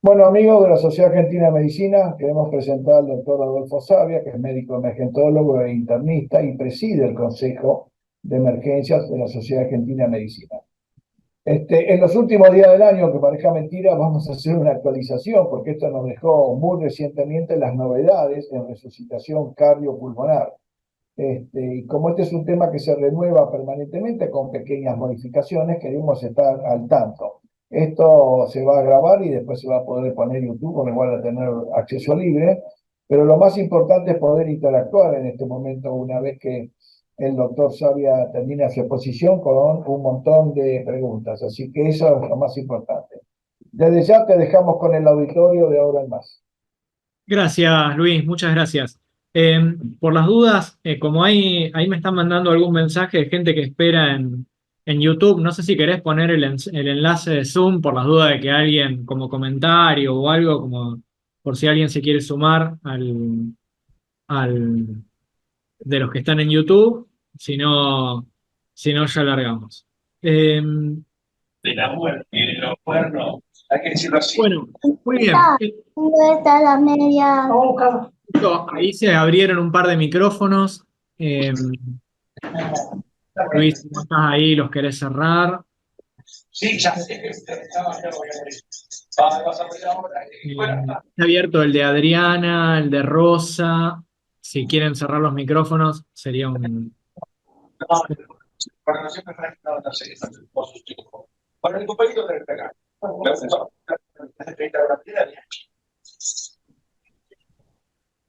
Bueno, amigos de la Sociedad Argentina de Medicina, queremos presentar al doctor Adolfo Sabia, que es médico emergentólogo e internista y preside el Consejo de Emergencias de la Sociedad Argentina de Medicina. En los últimos días del año, que parezca mentira, vamos a hacer una actualización, porque esto nos dejó muy recientemente las novedades en resucitación cardiopulmonar. Y como este es un tema que se renueva permanentemente con pequeñas modificaciones, queremos estar al tanto. Esto se va a grabar y después se va a poder poner en YouTube, con lo cual a tener acceso libre, pero lo más importante es poder interactuar en este momento una vez que el doctor Sabia termina su exposición con un montón de preguntas. Así que eso es lo más importante. Desde ya te dejamos con el auditorio de ahora en más. Gracias, Luis, muchas gracias. Eh, por las dudas, como ahí me están mandando algún mensaje de gente que espera en YouTube, no sé si querés poner el enlace de Zoom por las dudas de que alguien como comentario o algo, como por si alguien se quiere sumar al de los que están en YouTube, si no, si no ya largamos. Eh, De la muerte y de los cuernos, hay que decirlo así. bueno, muy bien. ¿Dónde está la media? Ahí se abrieron un par de micrófonos. Eh, Luis, si no estás ahí, los querés cerrar. Sí, ya sé que vas a poner ahora. Está abierto el de Adriana, el de Rosa. Si quieren cerrar los micrófonos, sería un... Para no siempre no sé, por sus hijos. Para el compañero de acá.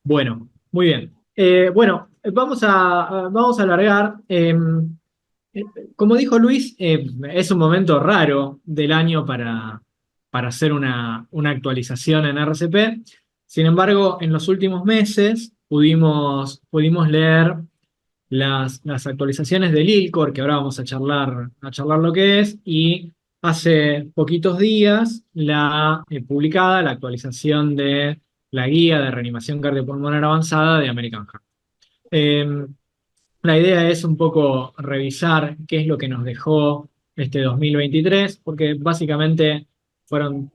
Bueno, muy bien. Bueno, vamos a alargar. Eh, Como dijo Luis, es un momento raro del año para hacer una actualización en RCP. Sin embargo, en los últimos meses pudimos leer las actualizaciones del ILCOR, que ahora vamos a charlar lo que es, y hace poquitos días publicada la actualización de la guía de reanimación cardiopulmonar avanzada de American Heart. Eh, la idea es un poco revisar qué es lo que nos dejó este 2023, porque básicamente fueron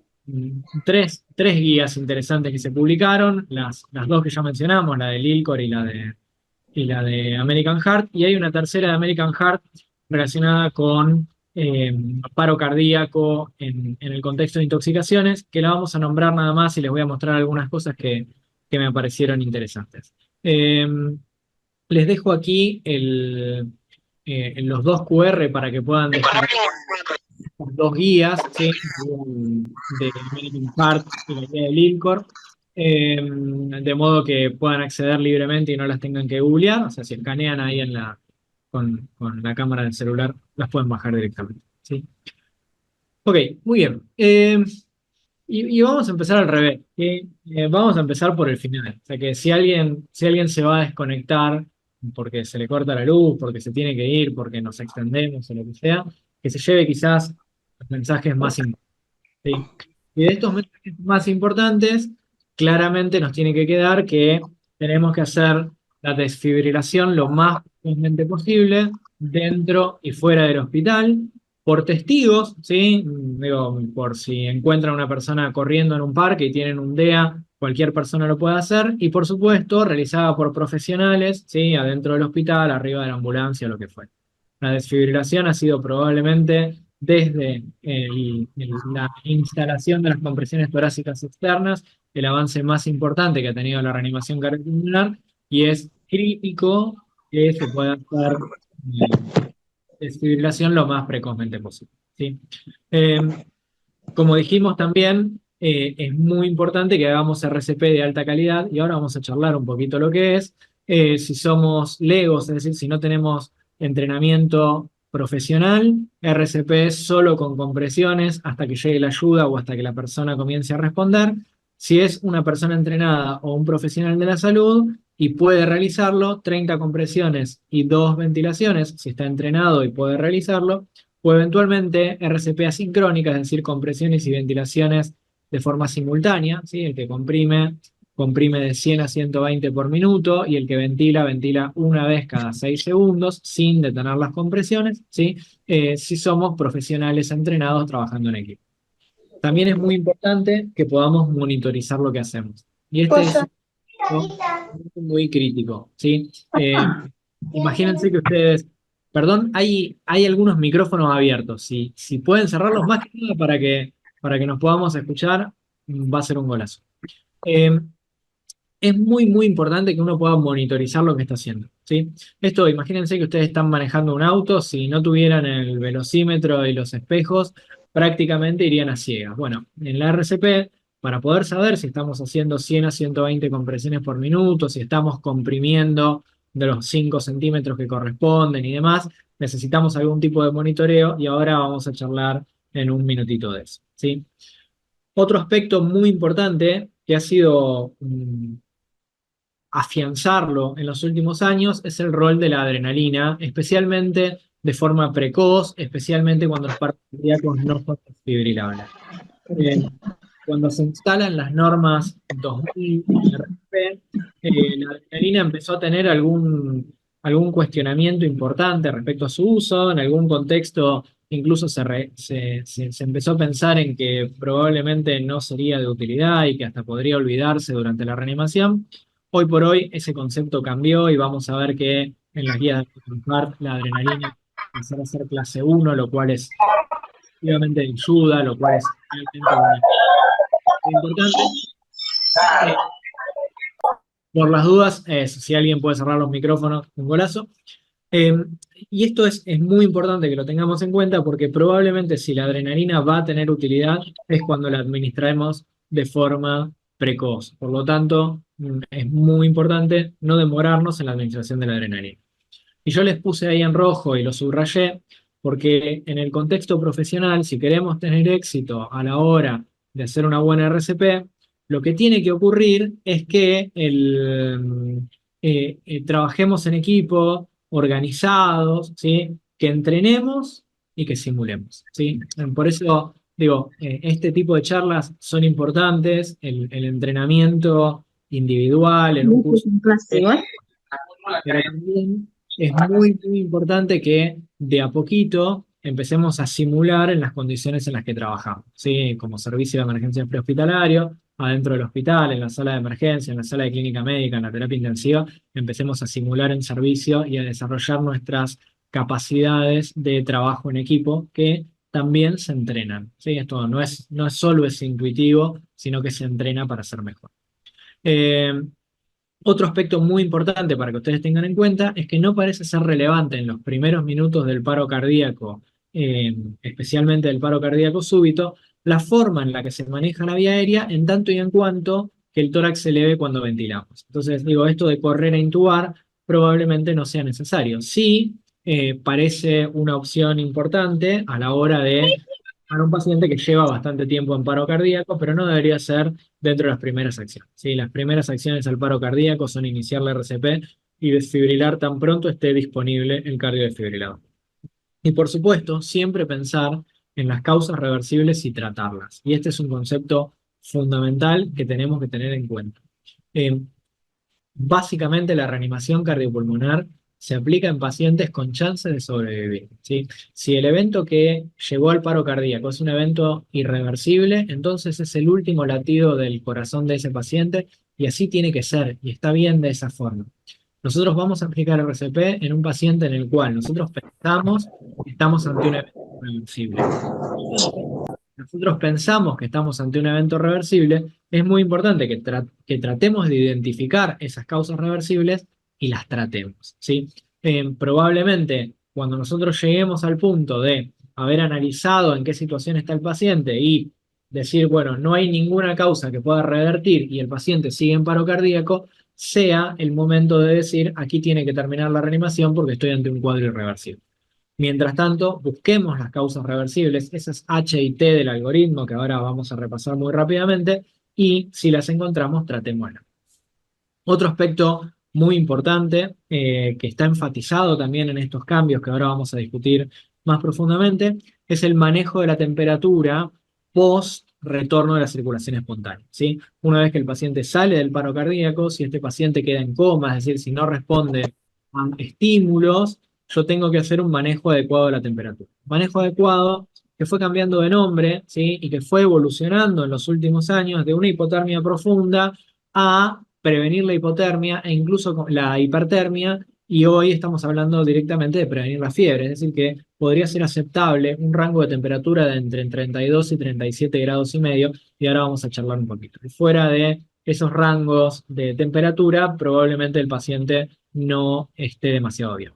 tres guías interesantes que se publicaron, las dos que ya mencionamos, la del ILCOR y la de American Heart, y hay una tercera de American Heart relacionada con paro cardíaco en el contexto de intoxicaciones, que la vamos a nombrar nada más y les voy a mostrar algunas cosas que me parecieron interesantes. Eh, Les dejo aquí los dos QR para que puedan descargar las dos guías, ¿sí? De American Heart y la guía del ILCOR, de modo que puedan acceder libremente y no las tengan que googlear. O sea, si escanean ahí con la cámara del celular, las pueden bajar directamente, ¿sí? Ok, muy bien. Y vamos a empezar al revés, ¿sí? Vamos a empezar por el final. O sea que si alguien se va a desconectar porque se le corta la luz, porque se tiene que ir, porque nos extendemos o lo que sea, que se lleve quizás los mensajes más importantes, ¿sí? Y de estos mensajes más importantes, claramente nos tiene que quedar que tenemos que hacer la desfibrilación lo más frecuentemente posible dentro y fuera del hospital, por testigos, ¿sí? Digo, por si encuentran una persona corriendo en un parque y tienen un DEA, cualquier persona lo puede hacer, y por supuesto, realizada por profesionales, ¿sí? Adentro del hospital, arriba de la ambulancia, lo que fue. La desfibrilación ha sido probablemente desde la instalación de las compresiones torácicas externas el avance más importante que ha tenido la reanimación cardiopulmonar, y es crítico que se pueda hacer desfibrilación lo más precozmente posible, ¿sí? Eh, Como dijimos también, es muy importante que hagamos RCP de alta calidad, y ahora vamos a charlar un poquito lo que es. Si somos legos, es decir, si no tenemos entrenamiento profesional, RCP solo con compresiones hasta que llegue la ayuda o hasta que la persona comience a responder. Si es una persona entrenada o un profesional de la salud y puede realizarlo, 30 compresiones y 2 ventilaciones, si está entrenado y puede realizarlo, o eventualmente RCP asincrónica, es decir, compresiones y ventilaciones de forma simultánea, ¿sí? El que comprime de 100 a 120 por minuto, y el que ventila una vez cada 6 segundos sin detener las compresiones, ¿sí? Si somos profesionales entrenados trabajando en equipo. también es muy importante que podamos monitorizar lo que hacemos. Y este es un punto muy crítico, ¿sí? Imagínense que ustedes, perdón, hay algunos micrófonos abiertos. Si pueden cerrarlos más que nada para que nos podamos escuchar, va a ser un golazo. Eh, es muy, muy importante que uno pueda monitorizar lo que está haciendo, ¿sí? Esto, imagínense que ustedes están manejando un auto, si no tuvieran el velocímetro y los espejos, prácticamente irían a ciegas. Bueno, en la RCP, para poder saber si estamos haciendo 100 a 120 compresiones por minuto, si estamos comprimiendo de los 5 centímetros que corresponden y demás, necesitamos algún tipo de monitoreo y ahora vamos a charlar en un minutito de eso, ¿sí? Otro aspecto muy importante que ha sido afianzarlo en los últimos años es el rol de la adrenalina, especialmente de forma precoz, especialmente cuando los paros cardíacos no son desfibrilables. Eh, Cuando se instalan las normas 2000 RP, la adrenalina empezó a tener algún cuestionamiento importante respecto a su uso, en algún contexto incluso se empezó a pensar en que probablemente no sería de utilidad y que hasta podría olvidarse durante la reanimación. Hoy por hoy ese concepto cambió y vamos a ver que en las guías de infarto la adrenalina pasará a ser clase 1, lo cual es efectivamente ayuda, lo cual es realmente importante. Eh, por las dudas, si alguien puede cerrar los micrófonos, un golazo. Eh, y esto es muy importante que lo tengamos en cuenta porque probablemente si la adrenalina va a tener utilidad es cuando la administremos de forma precoz. Por lo tanto, es muy importante no demorarnos en la administración de la adrenalina. Y yo les puse ahí en rojo y lo subrayé porque en el contexto profesional, si queremos tener éxito a la hora de hacer una buena RCP, lo que tiene que ocurrir es que trabajemos en equipo, organizados, ¿sí? Que entrenemos y que simulemos, ¿sí? Por eso digo, este tipo de charlas son importantes, el entrenamiento individual en un curso, pero también es muy, muy importante que de a poquito empecemos a simular en las condiciones en las que trabajamos, ¿sí? Como servicio de emergencia prehospitalario, adentro del hospital, en la sala de emergencia, en la sala de clínica médica, en la terapia intensiva, empecemos a simular en servicio y a desarrollar nuestras capacidades de trabajo en equipo que también se entrenan, ¿sí? Esto no es solo es intuitivo, sino que se entrena para ser mejor. Eh, Otro aspecto muy importante para que ustedes tengan en cuenta es que no parece ser relevante en los primeros minutos del paro cardíaco, especialmente del paro cardíaco súbito, la forma en la que se maneja la vía aérea en tanto y en cuanto que el tórax se eleve cuando ventilamos. Entonces, digo, esto de correr a intubar probablemente no sea necesario. Sí, parece una opción importante a la hora de para un paciente que lleva bastante tiempo en paro cardíaco, pero no debería ser dentro de las primeras acciones, ¿sí? Las primeras acciones al paro cardíaco son iniciar la RCP y desfibrilar tan pronto esté disponible el cardiodesfibrilador. Y por supuesto, siempre pensar en las causas reversibles y tratarlas. Y este es un concepto fundamental que tenemos que tener en cuenta. Eh, Básicamente la reanimación cardiopulmonar se aplica en pacientes con chances de sobrevivir, ¿sí? Si el evento que llevó al paro cardíaco es un evento irreversible, entonces es el último latido del corazón de ese paciente y así tiene que ser y está bien de esa forma. Nosotros vamos a aplicar RCP en un paciente en el cual nosotros pensamos que estamos ante un evento irreversible. Nosotros pensamos que estamos ante un evento reversible, es muy importante que tratemos de identificar esas causas reversibles y las tratemos, ¿sí? Probablemente cuando nosotros lleguemos al punto de haber analizado en qué situación está el paciente y decir, bueno, no hay ninguna causa que pueda revertir y el paciente sigue en paro cardíaco, sea el momento de decir, aquí tiene que terminar la reanimación porque estoy ante un cuadro irreversible. Mientras tanto, busquemos las causas reversibles, esas H y T del algoritmo que ahora vamos a repasar muy rápidamente, y si las encontramos, tratémoslas. Otro aspecto muy importante que está enfatizado también en estos cambios que ahora vamos a discutir más profundamente es el manejo de la temperatura post retorno de la circulación espontánea, ¿sí? Una vez que el paciente sale del paro cardíaco, si este paciente queda en coma, es decir, si no responde a estímulos, yo tengo que hacer un manejo adecuado de la temperatura. Manejo adecuado que fue cambiando de nombre, ¿sí? Y que fue evolucionando en los últimos años de una hipotermia profunda a prevenir la hipotermia e incluso la hipertermia, y hoy estamos hablando directamente de prevenir la fiebre, es decir, que podría ser aceptable un rango de temperatura de entre 32 y 37 grados y medio, y ahora vamos a charlar un poquito. Y fuera de esos rangos de temperatura, probablemente el paciente no esté demasiado bien.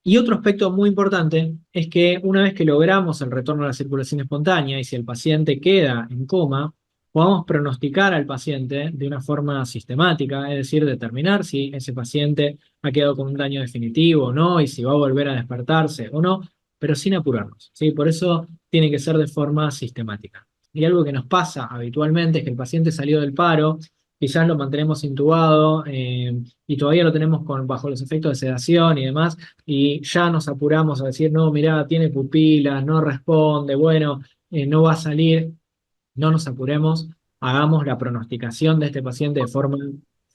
Y otro aspecto muy importante es que una vez que logramos el retorno a la circulación espontánea y si el paciente queda en coma, podamos pronosticar al paciente de una forma sistemática, es decir, determinar si ese paciente ha quedado con un daño definitivo o no y si va a volver a despertarse o no, pero sin apurarnos, ¿sí? Por eso tiene que ser de forma sistemática. Y algo que nos pasa habitualmente es que el paciente salió del paro, quizás lo mantenemos intubado y todavía lo tenemos bajo los efectos de sedación y demás, y ya nos apuramos a decir, no, mirá, tiene pupilas, no responde, bueno, no va a salir. No nos apuremos, hagamos la pronosticación de este paciente de forma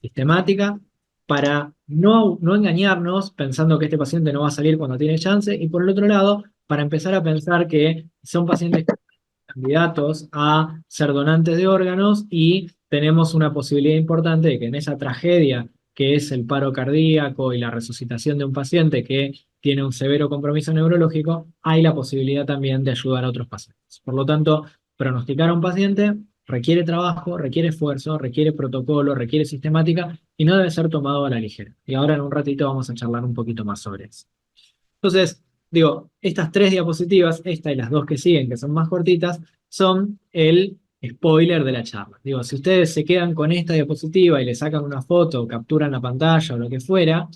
sistemática para no engañarnos pensando que este paciente no va a salir cuando tiene chance, y por el otro lado, para empezar a pensar que son pacientes candidatos a ser donantes de órganos y tenemos una posibilidad importante de que en esa tragedia que es el paro cardíaco y la resucitación de un paciente que tiene un severo compromiso neurológico, hay la posibilidad también de ayudar a otros pacientes. Por lo tanto, pronosticar a un paciente requiere trabajo, requiere esfuerzo, requiere protocolo, requiere sistemática y no debe ser tomado a la ligera. Y ahora en un ratito vamos a charlar un poquito más sobre eso. Entonces, digo, estas 3 diapositivas, esta y las 2 que siguen, que son más cortitas, son el spoiler de la charla. Digo, si ustedes se quedan con esta diapositiva y le sacan una foto, o capturan la pantalla o lo que fuera,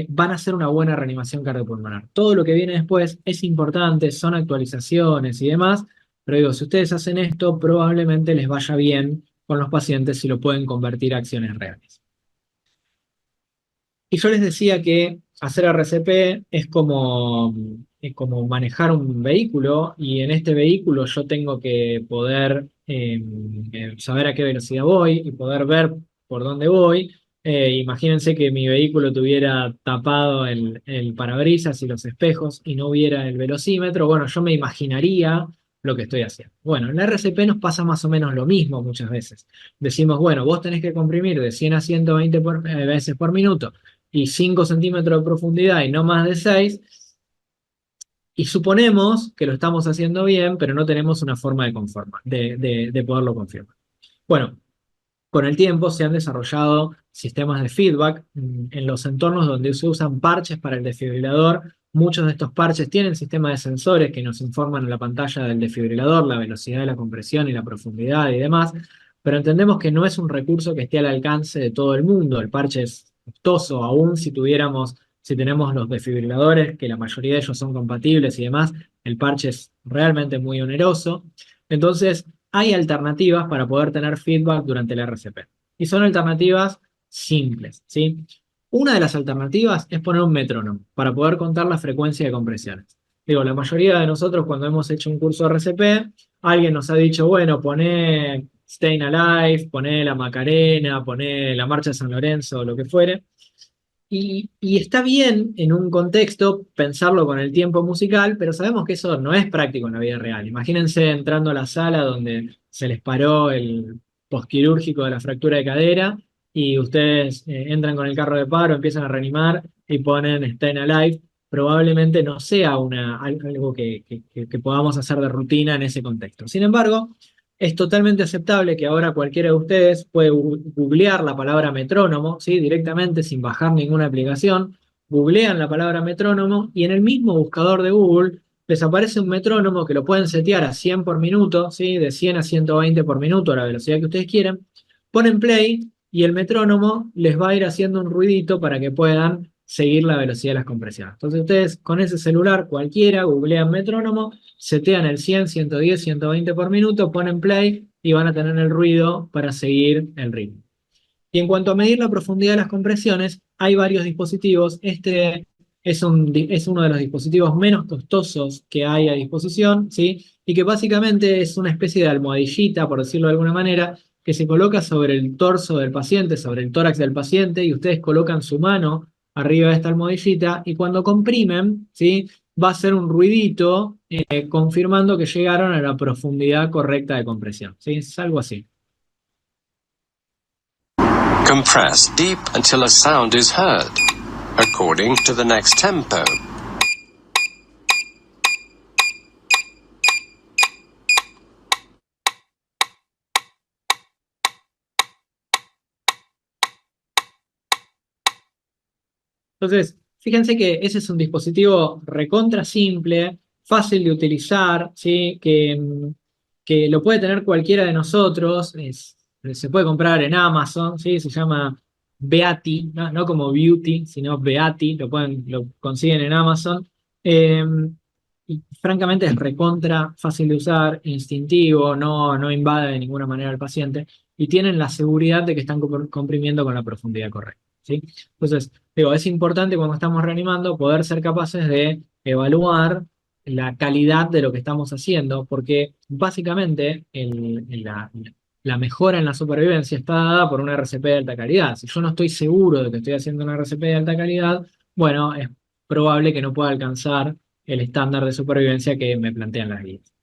van a hacer una buena reanimación cardiopulmonar. Todo lo que viene después es importante, son actualizaciones y demás, pero digo, si ustedes hacen esto, probablemente les vaya bien con los pacientes si lo pueden convertir a acciones reales. Y yo les decía que hacer RCP es como manejar un vehículo, y en este vehículo yo tengo que poder saber a qué velocidad voy y poder ver por dónde voy. Imagínense que mi vehículo tuviera tapado el parabrisas y los espejos y no hubiera el velocímetro. Bueno, yo me imaginaría lo que estoy haciendo. Bueno, en la RCP nos pasa más o menos lo mismo muchas veces. Decimos, bueno, vos tenés que comprimir de 100 a 120 veces por minuto y 5 centímetros de profundidad y no más de 6, y suponemos que lo estamos haciendo bien, pero no tenemos una forma de poderlo confirmar. Bueno, con el tiempo se han desarrollado sistemas de feedback en los entornos donde se usan parches para el desfibrilador. Muchos de estos parches tienen sistemas de sensores que nos informan en la pantalla del desfibrilador la velocidad de la compresión y la profundidad y demás, pero entendemos que no es un recurso que esté al alcance de todo el mundo. El parche es costoso, aún si tenemos los desfibriladores, que la mayoría de ellos son compatibles y demás, el parche es realmente muy oneroso. Entonces, hay alternativas para poder tener feedback durante el RCP. Y son alternativas simples, ¿sí? Una de las alternativas es poner un metrónomo para poder contar la frecuencia de compresiones. Digo, la mayoría de nosotros cuando hemos hecho un curso de RCP, alguien nos ha dicho, bueno, poné Stayin' Alive, poné la Macarena, poné la Marcha de San Lorenzo, lo que fuere. Y está bien en un contexto pensarlo con el tiempo musical, pero sabemos que eso no es práctico en la vida real. Imagínense entrando a la sala donde se les paró el posquirúrgico de la fractura de cadera y ustedes entran con el carro de paro, empiezan a reanimar y ponen Stayin' Alive. Probablemente no sea algo que podamos hacer de rutina en ese contexto. Sin embargo, es totalmente aceptable que ahora cualquiera de ustedes puede googlear la palabra metrónomo, ¿sí? Directamente sin bajar ninguna aplicación. Googlean la palabra metrónomo y en el mismo buscador de Google les aparece un metrónomo que lo pueden setear a 100 por minuto, ¿sí? De 100 a 120 por minuto a la velocidad que ustedes quieran. Ponen play y el metrónomo les va a ir haciendo un ruidito para que puedan seguir la velocidad de las compresiones. Entonces ustedes con ese celular cualquiera googlean metrónomo, setean el 100, 110, 120 por minuto, ponen play y van a tener el ruido para seguir el ritmo. Y en cuanto a medir la profundidad de las compresiones, hay varios dispositivos. Este es uno de los dispositivos menos costosos que hay a disposición, ¿sí? Y que básicamente es una especie de almohadillita, por decirlo de alguna manera, que se coloca sobre el torso del paciente, sobre el tórax del paciente, y ustedes colocan su mano arriba de esta almohadillita, y cuando comprimen, ¿sí? va a hacer un ruidito confirmando que llegaron a la profundidad correcta de compresión. ¿Sí? Es algo así. Compress deep until a sound is heard, according to the next tempo. Entonces, fíjense que ese es un dispositivo recontra simple, fácil de utilizar, ¿sí? Que lo puede tener cualquiera de nosotros, se puede comprar en Amazon, ¿sí? Se llama Beati, ¿no? No como Beauty, sino Beati, lo consiguen en Amazon. Eh, y francamente es recontra fácil de usar, instintivo, no invade de ninguna manera al paciente y tienen la seguridad de que están comprimiendo con la profundidad correcta, ¿sí? Entonces, digo, es importante cuando estamos reanimando poder ser capaces de evaluar la calidad de lo que estamos haciendo, porque básicamente la mejora en la supervivencia está dada por una RCP de alta calidad. Si yo no estoy seguro de que estoy haciendo una RCP de alta calidad, bueno, es probable que no pueda alcanzar el estándar de supervivencia que me plantean las guías.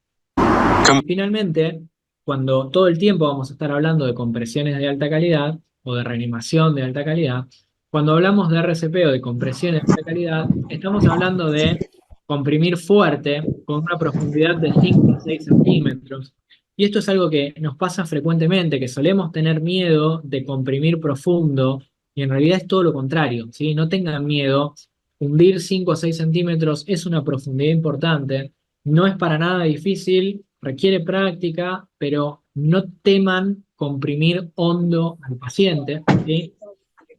Finalmente, cuando todo el tiempo vamos a estar hablando de compresiones de alta calidad o de reanimación de alta calidad, cuando hablamos de RCP o de compresiones de alta calidad, estamos hablando de comprimir fuerte con una profundidad de 5 a 6 centímetros. Y esto es algo que nos pasa frecuentemente, que solemos tener miedo de comprimir profundo y en realidad es todo lo contrario, ¿sí? No tengan miedo, hundir 5 a 6 centímetros es una profundidad importante, no es para nada difícil, requiere práctica, pero no teman comprimir hondo al paciente, ¿sí?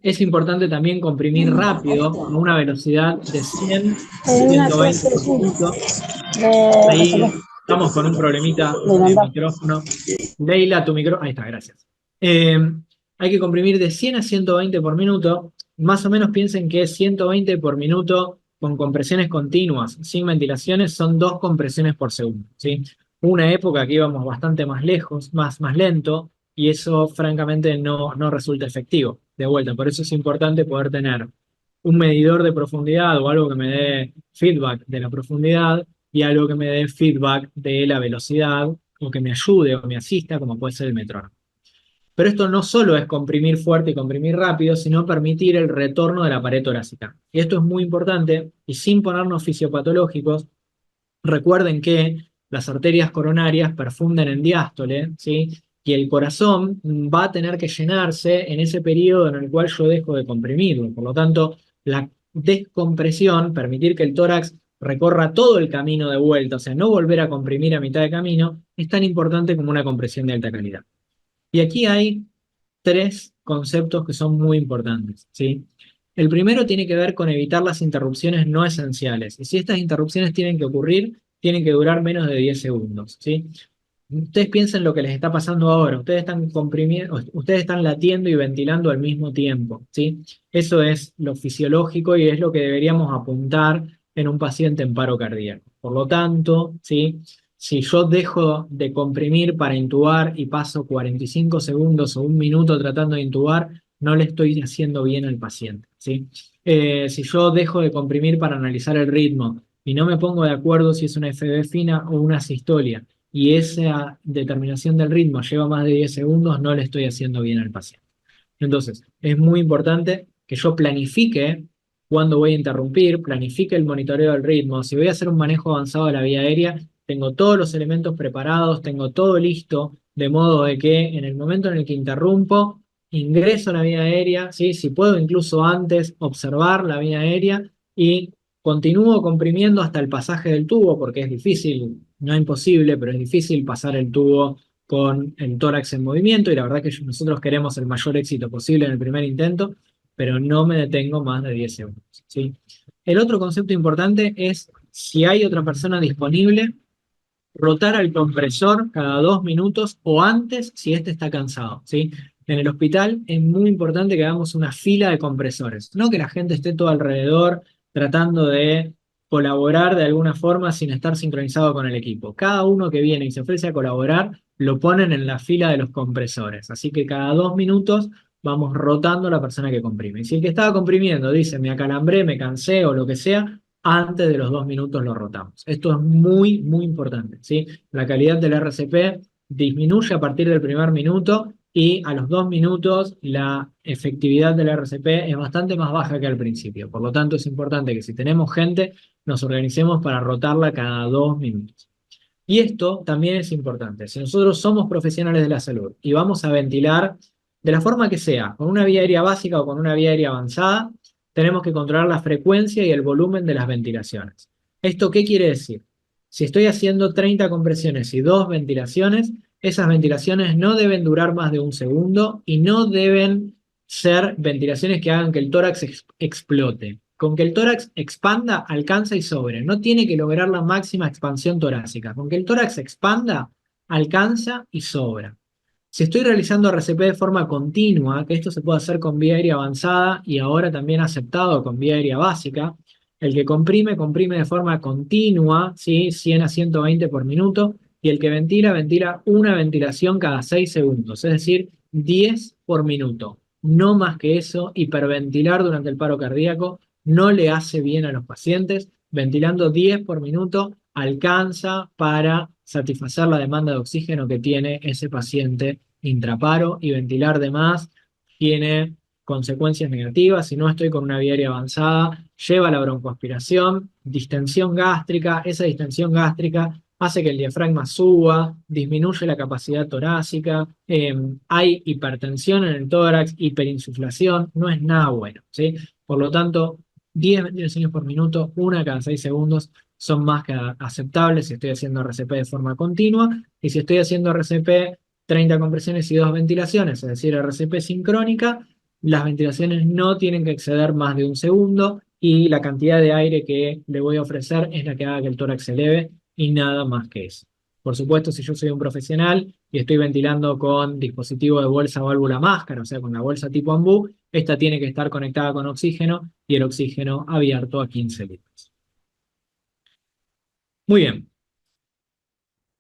Es importante también comprimir rápido a una velocidad de 100 a 120 por minuto. Ahí estamos con un problemita de micrófono. Leila, tu micrófono. Ahí está, gracias. Hay que comprimir de 100 a 120 por minuto. Más o menos piensen que 120 por minuto con compresiones continuas, sin ventilaciones, son 2 compresiones por segundo, ¿sí? Una época que íbamos bastante más lejos, más lento, y eso francamente no resulta efectivo. De vuelta, por eso es importante poder tener un medidor de profundidad o algo que me dé feedback de la profundidad y algo que me dé feedback de la velocidad o que me ayude o me asista, como puede ser el metrónomo. Pero esto no solo es comprimir fuerte y comprimir rápido, sino permitir el retorno de la pared torácica. Y esto es muy importante, y sin ponernos fisiopatológicos, recuerden que las arterias coronarias perfunden en diástole, ¿sí? Y el corazón va a tener que llenarse en ese periodo en el cual yo dejo de comprimirlo. Por lo tanto, la descompresión, permitir que el tórax recorra todo el camino de vuelta, o sea, no volver a comprimir a mitad de camino, es tan importante como una compresión de alta calidad. Y aquí hay 3 conceptos que son muy importantes, ¿sí? El primero tiene que ver con evitar las interrupciones no esenciales. Y si estas interrupciones tienen que ocurrir, tienen que durar menos de 10 segundos, ¿sí? Ustedes piensen lo que les está pasando ahora. Ustedes están comprimiendo, ustedes están latiendo y ventilando al mismo tiempo, ¿sí? Eso es lo fisiológico y es lo que deberíamos apuntar en un paciente en paro cardíaco. Por lo tanto, ¿sí? Si yo dejo de comprimir para intubar y paso 45 segundos o 1 minuto tratando de intubar, no le estoy haciendo bien al paciente, ¿sí? Si yo dejo de comprimir para analizar el ritmo y no me pongo de acuerdo si es una FB fina o una sistolia, y esa determinación del ritmo lleva más de 10 segundos, no le estoy haciendo bien al paciente. Entonces, es muy importante que yo planifique cuándo voy a interrumpir, planifique el monitoreo del ritmo. Si voy a hacer un manejo avanzado de la vía aérea, tengo todos los elementos preparados, tengo todo listo, de modo de que en el momento en el que interrumpo, ingreso a la vía aérea, ¿sí? Si puedo incluso antes observar la vía aérea y continúo comprimiendo hasta el pasaje del tubo, porque es difícil, no es imposible, pero es difícil pasar el tubo con el tórax en movimiento y la verdad que nosotros queremos el mayor éxito posible en el primer intento, pero no me detengo más de 10 segundos, ¿sí? El otro concepto importante es si hay otra persona disponible, rotar al compresor cada 2 minutos o antes si éste está cansado, ¿sí? En el hospital es muy importante que hagamos una fila de compresores, no que la gente esté todo alrededor tratando de colaborar de alguna forma sin estar sincronizado con el equipo. Cada uno que viene y se ofrece a colaborar, lo ponen en la fila de los compresores. Así que cada 2 minutos vamos rotando a la persona que comprime. Y si el que estaba comprimiendo dice, me acalambré, me cansé o lo que sea, antes de los 2 minutos lo rotamos. Esto es muy, muy importante, ¿sí? La calidad del RCP disminuye a partir del primer minuto y a los 2 minutos la efectividad del RCP es bastante más baja que al principio. Por lo tanto, es importante que si tenemos gente, nos organicemos para rotarla cada 2 minutos. Y esto también es importante. Si nosotros somos profesionales de la salud y vamos a ventilar de la forma que sea, con una vía aérea básica o con una vía aérea avanzada, tenemos que controlar la frecuencia y el volumen de las ventilaciones. ¿Esto qué quiere decir? Si estoy haciendo 30 compresiones y 2 ventilaciones, esas ventilaciones no deben durar más de 1 segundo y no deben ser ventilaciones que hagan que el tórax explote. Con que el tórax expanda, alcanza y sobre. No tiene que lograr la máxima expansión torácica. Con que el tórax expanda, alcanza y sobra. Si estoy realizando RCP de forma continua, que esto se puede hacer con vía aérea avanzada y ahora también aceptado con vía aérea básica, el que comprime, comprime de forma continua, ¿sí? 100 a 120 por minuto, y el que ventila, ventila una ventilación cada 6 segundos, es decir, 10 por minuto. No más que eso, hiperventilar durante el paro cardíaco no le hace bien a los pacientes. Ventilando 10 por minuto alcanza para satisfacer la demanda de oxígeno que tiene ese paciente intraparo, y ventilar de más tiene consecuencias negativas. Si no estoy con una vía aérea avanzada, lleva a la broncoaspiración, distensión gástrica. Esa distensión gástrica hace que el diafragma suba, disminuye la capacidad torácica, hay hipertensión en el tórax, hiperinsuflación, no es nada bueno, ¿sí? Por lo tanto, 10 ventilaciones por minuto, una cada 6 segundos, son más que aceptables si estoy haciendo RCP de forma continua, y si estoy haciendo RCP 30 compresiones y 2 ventilaciones, es decir, RCP sincrónica, las ventilaciones no tienen que exceder más de 1 segundo y la cantidad de aire que le voy a ofrecer es la que haga que el tórax se eleve y nada más que eso. Por supuesto, si yo soy un profesional y estoy ventilando con dispositivo de bolsa válvula máscara, o sea, con la bolsa tipo AMBU, esta tiene que estar conectada con oxígeno y el oxígeno abierto a 15 litros. Muy bien.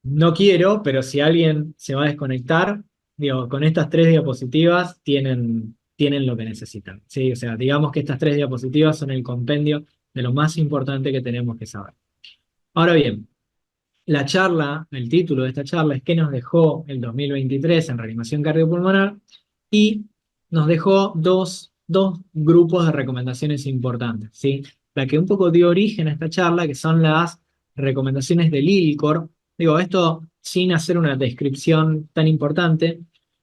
No quiero, pero si alguien se va a desconectar, digo, con estas 3 diapositivas tienen lo que necesitan, ¿sí? O sea, digamos que estas 3 diapositivas son el compendio de lo más importante que tenemos que saber. Ahora bien, la charla, el título de esta charla es ¿qué nos dejó el 2023 en reanimación cardiopulmonar? Y nos dejó dos grupos de recomendaciones importantes, ¿sí? La que un poco dio origen a esta charla, que son las recomendaciones del ILCOR. Digo, esto sin hacer una descripción tan importante.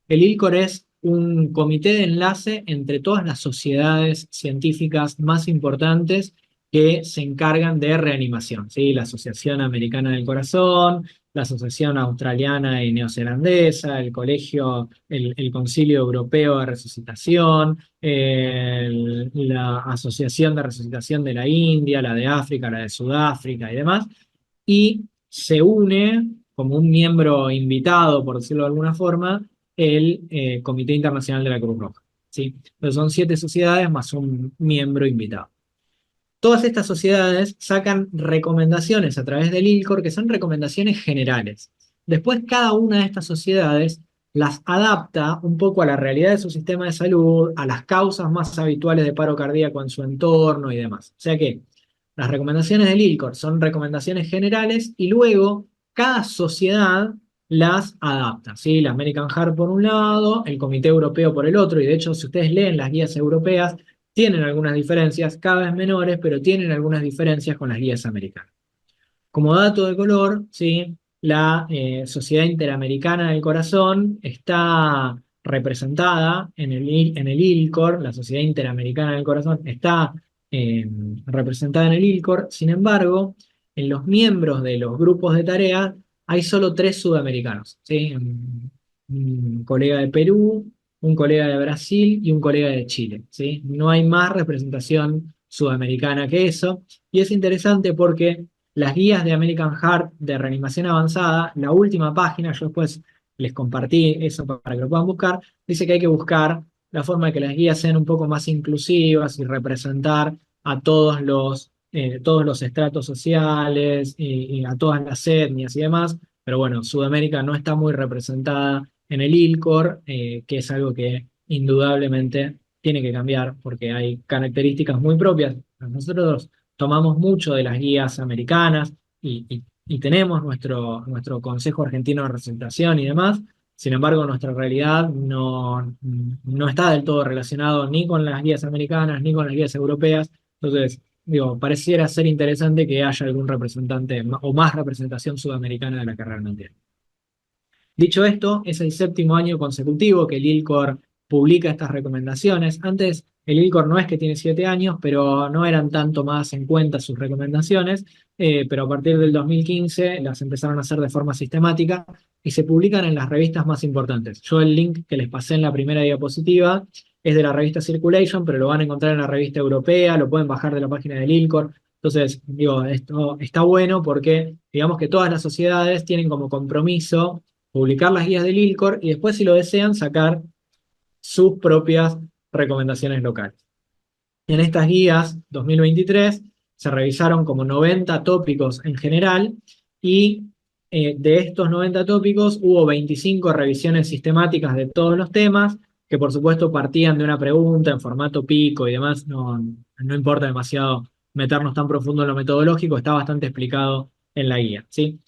El ILCOR es un comité de enlace entre todas las sociedades científicas más importantes que se encargan de reanimación, ¿sí? La Asociación Americana del Corazón, la Asociación Australiana y Neozelandesa, el Concilio Europeo de Resucitación, la Asociación de Resucitación de la India, la de África, la de Sudáfrica y demás, y se une como un miembro invitado, por decirlo de alguna forma, el Comité Internacional de la Cruz Roja, ¿sí? Entonces son 7 sociedades más un miembro invitado. Todas estas sociedades sacan recomendaciones a través del ILCOR que son recomendaciones generales. Después cada una de estas sociedades las adapta un poco a la realidad de su sistema de salud, a las causas más habituales de paro cardíaco en su entorno y demás. O sea que las recomendaciones del ILCOR son recomendaciones generales y luego cada sociedad las adapta, ¿sí? La American Heart por un lado, el Comité Europeo por el otro, y de hecho si ustedes leen las guías europeas, tienen algunas diferencias, cada vez menores, pero tienen algunas diferencias con las guías americanas. Como dato de color, ¿sí? La Sociedad Interamericana del Corazón está representada en el ILCOR, la Sociedad Interamericana del Corazón está representada en el ILCOR. Sin embargo, en los miembros de los grupos de tarea hay solo 3 sudamericanos, ¿sí? Un colega de Perú, un colega de Brasil y un colega de Chile, ¿sí? No hay más representación sudamericana que eso, y es interesante porque las guías de American Heart de reanimación avanzada, la última página, yo después les compartí eso para que lo puedan buscar, dice que hay que buscar la forma de que las guías sean un poco más inclusivas y representar a todos los estratos sociales y a todas las etnias y demás, pero bueno, Sudamérica no está muy representada en el ILCOR, que es algo que indudablemente tiene que cambiar porque hay características muy propias. Nosotros tomamos mucho de las guías americanas y tenemos nuestro Consejo Argentino de Representación y demás. Sin embargo, nuestra realidad no está del todo relacionado ni con las guías americanas ni con las guías europeas. Entonces, digo, pareciera ser interesante que haya algún representante o más representación sudamericana de la que realmente hay. Dicho esto, es el 7º año consecutivo que el ILCOR publica estas recomendaciones. Antes, el ILCOR no es que tiene 7 años, pero no eran tanto más en cuenta sus recomendaciones, pero a partir del 2015 las empezaron a hacer de forma sistemática y se publican en las revistas más importantes. Yo el link que les pasé en la primera diapositiva es de la revista Circulation, pero lo van a encontrar en la revista europea, lo pueden bajar de la página del ILCOR. Entonces, digo, esto está bueno porque digamos que todas las sociedades tienen como compromiso publicar las guías del ILCOR y después, si lo desean, sacar sus propias recomendaciones locales. En estas guías 2023 se revisaron como 90 tópicos en general y de estos 90 tópicos hubo 25 revisiones sistemáticas de todos los temas, que por supuesto partían de una pregunta en formato pico y demás. No importa demasiado meternos tan profundo en lo metodológico, está bastante explicado en la guía, ¿sí?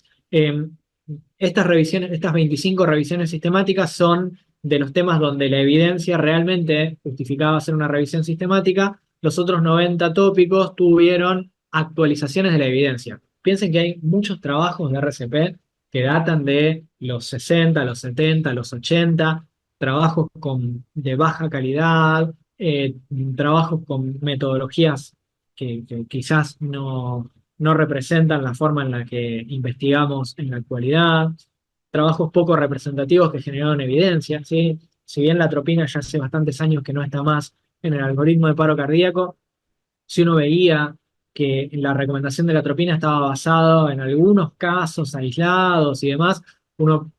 Estas revisiones, estas 25 revisiones sistemáticas son de los temas donde la evidencia realmente justificaba hacer una revisión sistemática. Los otros 90 tópicos tuvieron actualizaciones de la evidencia. Piensen que hay muchos trabajos de RCP que datan de los 60, los 70, los 80, trabajos de baja calidad, trabajos con metodologías que quizás no representan la forma en la que investigamos en la actualidad, trabajos poco representativos que generaron evidencia, ¿sí? Si bien la atropina ya hace bastantes años que no está más en el algoritmo de paro cardíaco, si uno veía que la recomendación de la atropina estaba basada en algunos casos aislados y demás, uno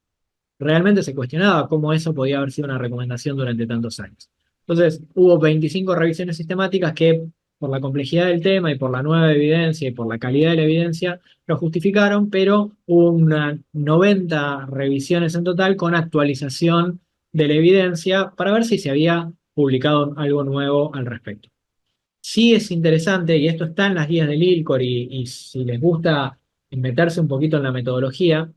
realmente se cuestionaba cómo eso podía haber sido una recomendación durante tantos años. Entonces, hubo 25 revisiones sistemáticas que, por la complejidad del tema y por la nueva evidencia y por la calidad de la evidencia, lo justificaron, pero hubo unas 90 revisiones en total con actualización de la evidencia para ver si se había publicado algo nuevo al respecto. Sí es interesante, y esto está en las guías del ILCOR, y si les gusta meterse un poquito en la metodología,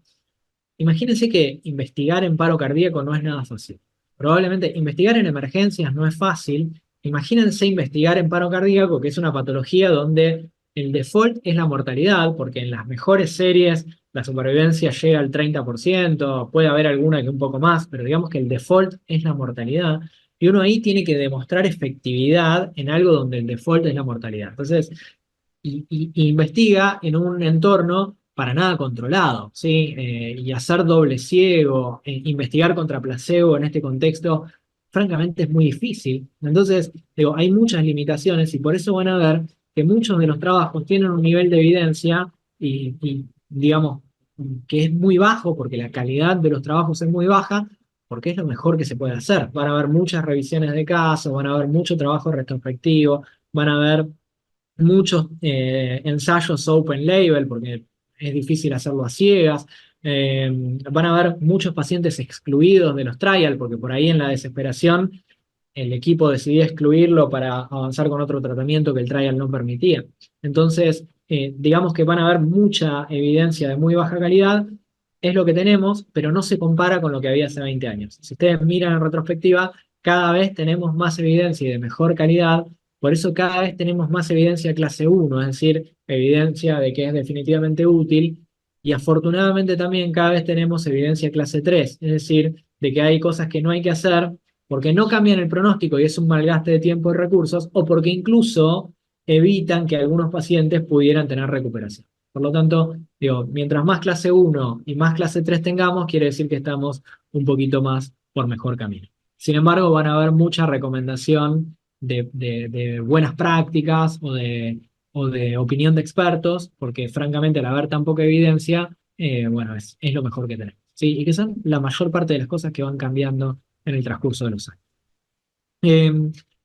imagínense que investigar en paro cardíaco no es nada fácil. Probablemente investigar en emergencias no es fácil. Imagínense investigar en paro cardíaco, que es una patología donde el default es la mortalidad, porque en las mejores series la supervivencia llega al 30%, puede haber alguna que un poco más, pero digamos que el default es la mortalidad. Y uno ahí tiene que demostrar efectividad en algo donde el default es la mortalidad. Entonces, y investiga en un entorno para nada controlado, ¿sí? Y hacer doble ciego, investigar contra placebo en este contexto, francamente es muy difícil. Entonces, digo, hay muchas limitaciones y por eso van a ver que muchos de los trabajos tienen un nivel de evidencia digamos, que es muy bajo porque la calidad de los trabajos es muy baja, porque es lo mejor que se puede hacer. Van a haber muchas revisiones de casos, van a haber mucho trabajo retrospectivo, van a haber muchos ensayos open label, porque es difícil hacerlo a ciegas. Van a haber muchos pacientes excluidos de los trial, porque por ahí en la desesperación el equipo decidió excluirlo para avanzar con otro tratamiento que el trial no permitía. Entonces, digamos que van a haber mucha evidencia de muy baja calidad, es lo que tenemos, pero no se compara con lo que había hace 20 años. Si ustedes miran en retrospectiva, cada vez tenemos más evidencia y de mejor calidad. Por eso cada vez tenemos más evidencia clase 1, es decir, evidencia de que es definitivamente útil, y afortunadamente también cada vez tenemos evidencia clase 3, es decir, de que hay cosas que no hay que hacer porque no cambian el pronóstico y es un malgaste de tiempo y recursos, o porque incluso evitan que algunos pacientes pudieran tener recuperación. Por lo tanto, digo, mientras más clase 1 y más clase 3 tengamos, quiere decir que estamos un poquito más por mejor camino. Sin embargo, van a haber mucha recomendación de buenas prácticas o de opinión de expertos, porque francamente al haber tan poca evidencia, bueno, es lo mejor que tenemos, ¿sí? Y que son la mayor parte de las cosas que van cambiando en el transcurso de los años.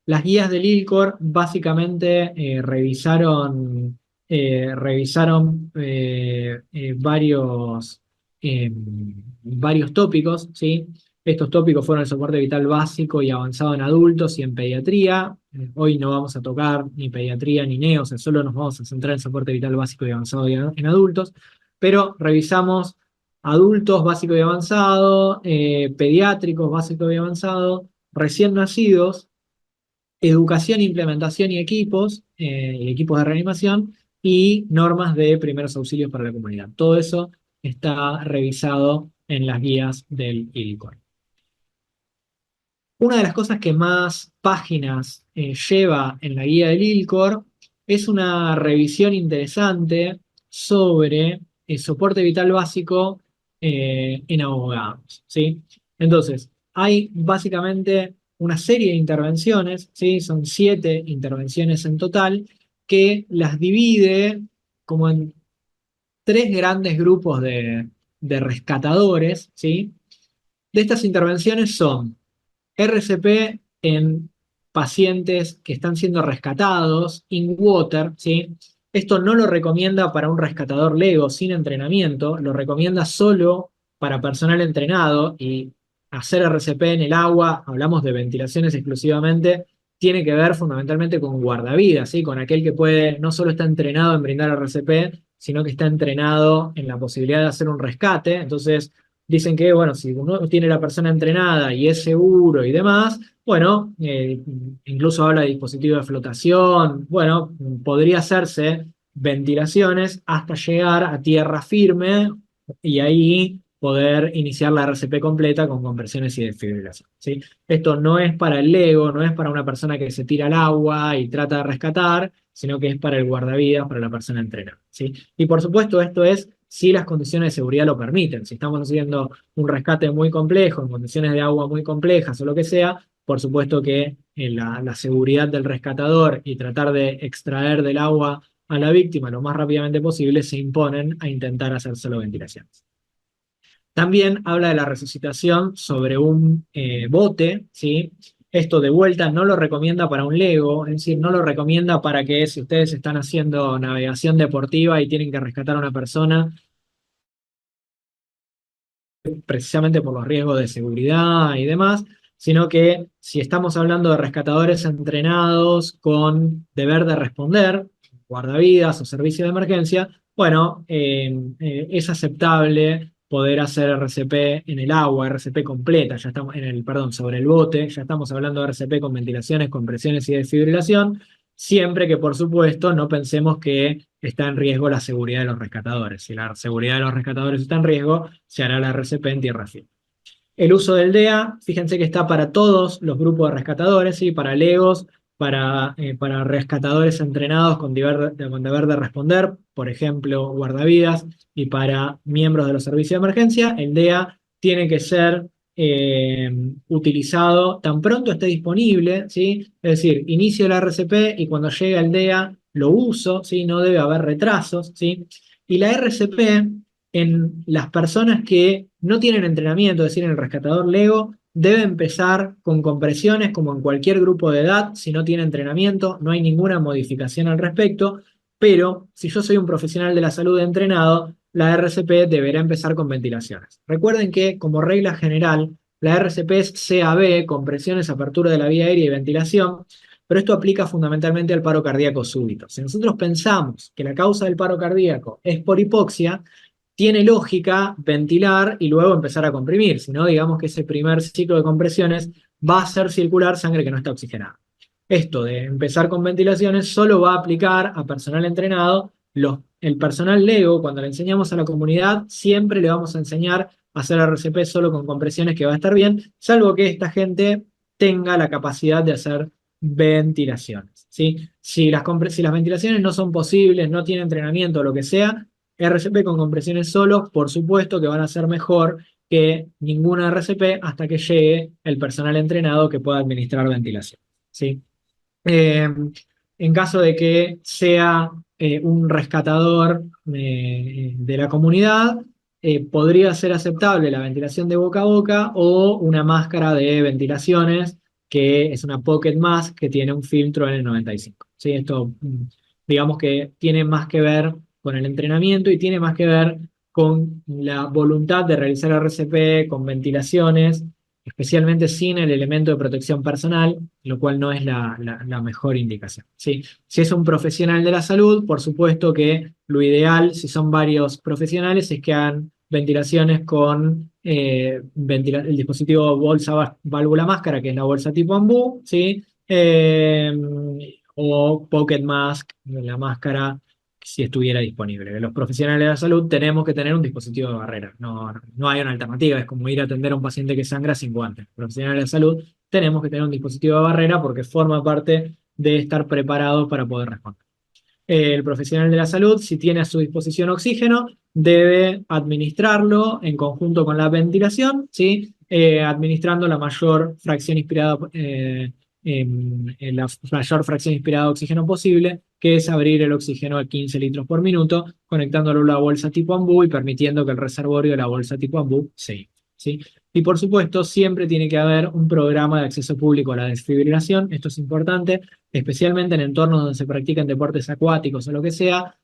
Las guías del ILCOR básicamente revisaron varios tópicos, ¿sí? Estos tópicos fueron el soporte vital básico y avanzado en adultos y en pediatría. Hoy no vamos a tocar ni pediatría ni neo, o sea, solo nos vamos a centrar en soporte vital básico y avanzado en adultos, pero revisamos adultos básico y avanzado, pediátricos básico y avanzado, recién nacidos, educación, implementación y equipos de reanimación, y normas de primeros auxilios para la comunidad. Todo eso está revisado en las guías del ILCOR. Una de las cosas que más páginas lleva en la guía del ILCOR es una revisión interesante sobre el soporte vital básico en abogados, ¿sí? Entonces, hay básicamente una serie de intervenciones, ¿sí? Son 7 intervenciones en total, que las divide como en 3 grandes grupos de rescatadores, ¿sí? De estas intervenciones son RCP en pacientes que están siendo rescatados, in water, ¿sí? Esto no lo recomienda para un rescatador lego sin entrenamiento, lo recomienda solo para personal entrenado, y hacer RCP en el agua, hablamos de ventilaciones exclusivamente, tiene que ver fundamentalmente con guardavidas, ¿sí? Con aquel que puede, no solo está entrenado en brindar RCP, sino que está entrenado en la posibilidad de hacer un rescate. Entonces, dicen que, bueno, si uno tiene la persona entrenada y es seguro y demás, bueno, incluso habla de dispositivos de flotación, bueno, podría hacerse ventilaciones hasta llegar a tierra firme y ahí poder iniciar la RCP completa con compresiones y desfibrilación, ¿sí? Esto no es para el lego, no es para una persona que se tira al agua y trata de rescatar, sino que es para el guardavidas, para la persona entrenada, ¿sí? Y por supuesto esto es si las condiciones de seguridad lo permiten. Si estamos haciendo un rescate muy complejo, en condiciones de agua muy complejas o lo que sea, por supuesto que la seguridad del rescatador y tratar de extraer del agua a la víctima lo más rápidamente posible se imponen a intentar hacer solo ventilaciones. También habla de la resucitación sobre un bote, ¿sí? Esto de vuelta no lo recomienda para un lego, es decir, no lo recomienda para que si ustedes están haciendo navegación deportiva y tienen que rescatar a una persona, precisamente por los riesgos de seguridad y demás, sino que si estamos hablando de rescatadores entrenados con deber de responder, guardavidas o servicio de emergencia, bueno, es aceptable poder hacer RCP en el agua, RCP completa, ya estamos perdón, sobre el bote, ya estamos hablando de RCP con ventilaciones, compresiones y desfibrilación, siempre que por supuesto no pensemos que está en riesgo la seguridad de los rescatadores. Si la seguridad de los rescatadores está en riesgo, se hará la RCP en tierra firme. El uso del DEA, fíjense que está para todos los grupos de rescatadores, ¿sí? Para legos, para rescatadores entrenados con deber de responder, por ejemplo, guardavidas, y para miembros de los servicios de emergencia. El DEA tiene que ser utilizado tan pronto esté disponible, ¿sí? Es decir, inicio la RCP y cuando llegue el DEA lo uso, ¿sí? No debe haber retrasos, ¿sí? Y la RCP en las personas que no tienen entrenamiento, es decir, en el rescatador lego, debe empezar con compresiones como en cualquier grupo de edad. Si no tiene entrenamiento, no hay ninguna modificación al respecto, pero si yo soy un profesional de la salud entrenado, la RCP deberá empezar con ventilaciones. Recuerden que, como regla general, la RCP es CAB, compresiones, apertura de la vía aérea y ventilación, pero esto aplica fundamentalmente al paro cardíaco súbito. Si nosotros pensamos que la causa del paro cardíaco es por hipoxia, tiene lógica ventilar y luego empezar a comprimir, si no, digamos que ese primer ciclo de compresiones va a hacer circular sangre que no está oxigenada. Esto de empezar con ventilaciones solo va a aplicar a personal entrenado. El personal lego, cuando le enseñamos a la comunidad, siempre le vamos a enseñar a hacer RCP solo con compresiones, que va a estar bien, salvo que esta gente tenga la capacidad de hacer ventilaciones, ¿sí? Si las ventilaciones no son posibles, no tiene entrenamiento o lo que sea, RCP con compresiones solo, por supuesto que van a ser mejor que ninguna RCP hasta que llegue el personal entrenado que pueda administrar ventilación, ¿sí? En caso de que sea un rescatador de la comunidad, podría ser aceptable la ventilación de boca a boca o una máscara de ventilaciones, que es una Pocket Mask que tiene un filtro N95, ¿sí? Esto, digamos que tiene más que ver con el entrenamiento y tiene más que ver con la voluntad de realizar RCP con ventilaciones especialmente sin el elemento de protección personal, lo cual no es la mejor indicación, ¿sí? Si es un profesional de la salud, por supuesto que lo ideal, si son varios profesionales, es que hagan ventilaciones con el dispositivo bolsa, válvula, máscara, que es la bolsa tipo ambú, ¿sí? O pocket mask, la máscara, si estuviera disponible. Los profesionales de la salud tenemos que tener un dispositivo de barrera. No hay una alternativa, es como ir a atender a un paciente que sangra sin guantes. Los profesionales de la salud tenemos que tener un dispositivo de barrera porque forma parte de estar preparados para poder responder. El profesional de la salud, si tiene a su disposición oxígeno, debe administrarlo en conjunto con la ventilación, ¿sí? Administrando la mayor fracción inspirada, la mayor fracción inspirada de oxígeno posible, que es abrir el oxígeno a 15 litros por minuto, conectándolo a la bolsa tipo ambú y permitiendo que el reservorio de la bolsa tipo ambú se infle, ¿sí? Y por supuesto, siempre tiene que haber un programa de acceso público a la desfibrilación. Esto es importante, especialmente en entornos donde se practican deportes acuáticos o lo que sea.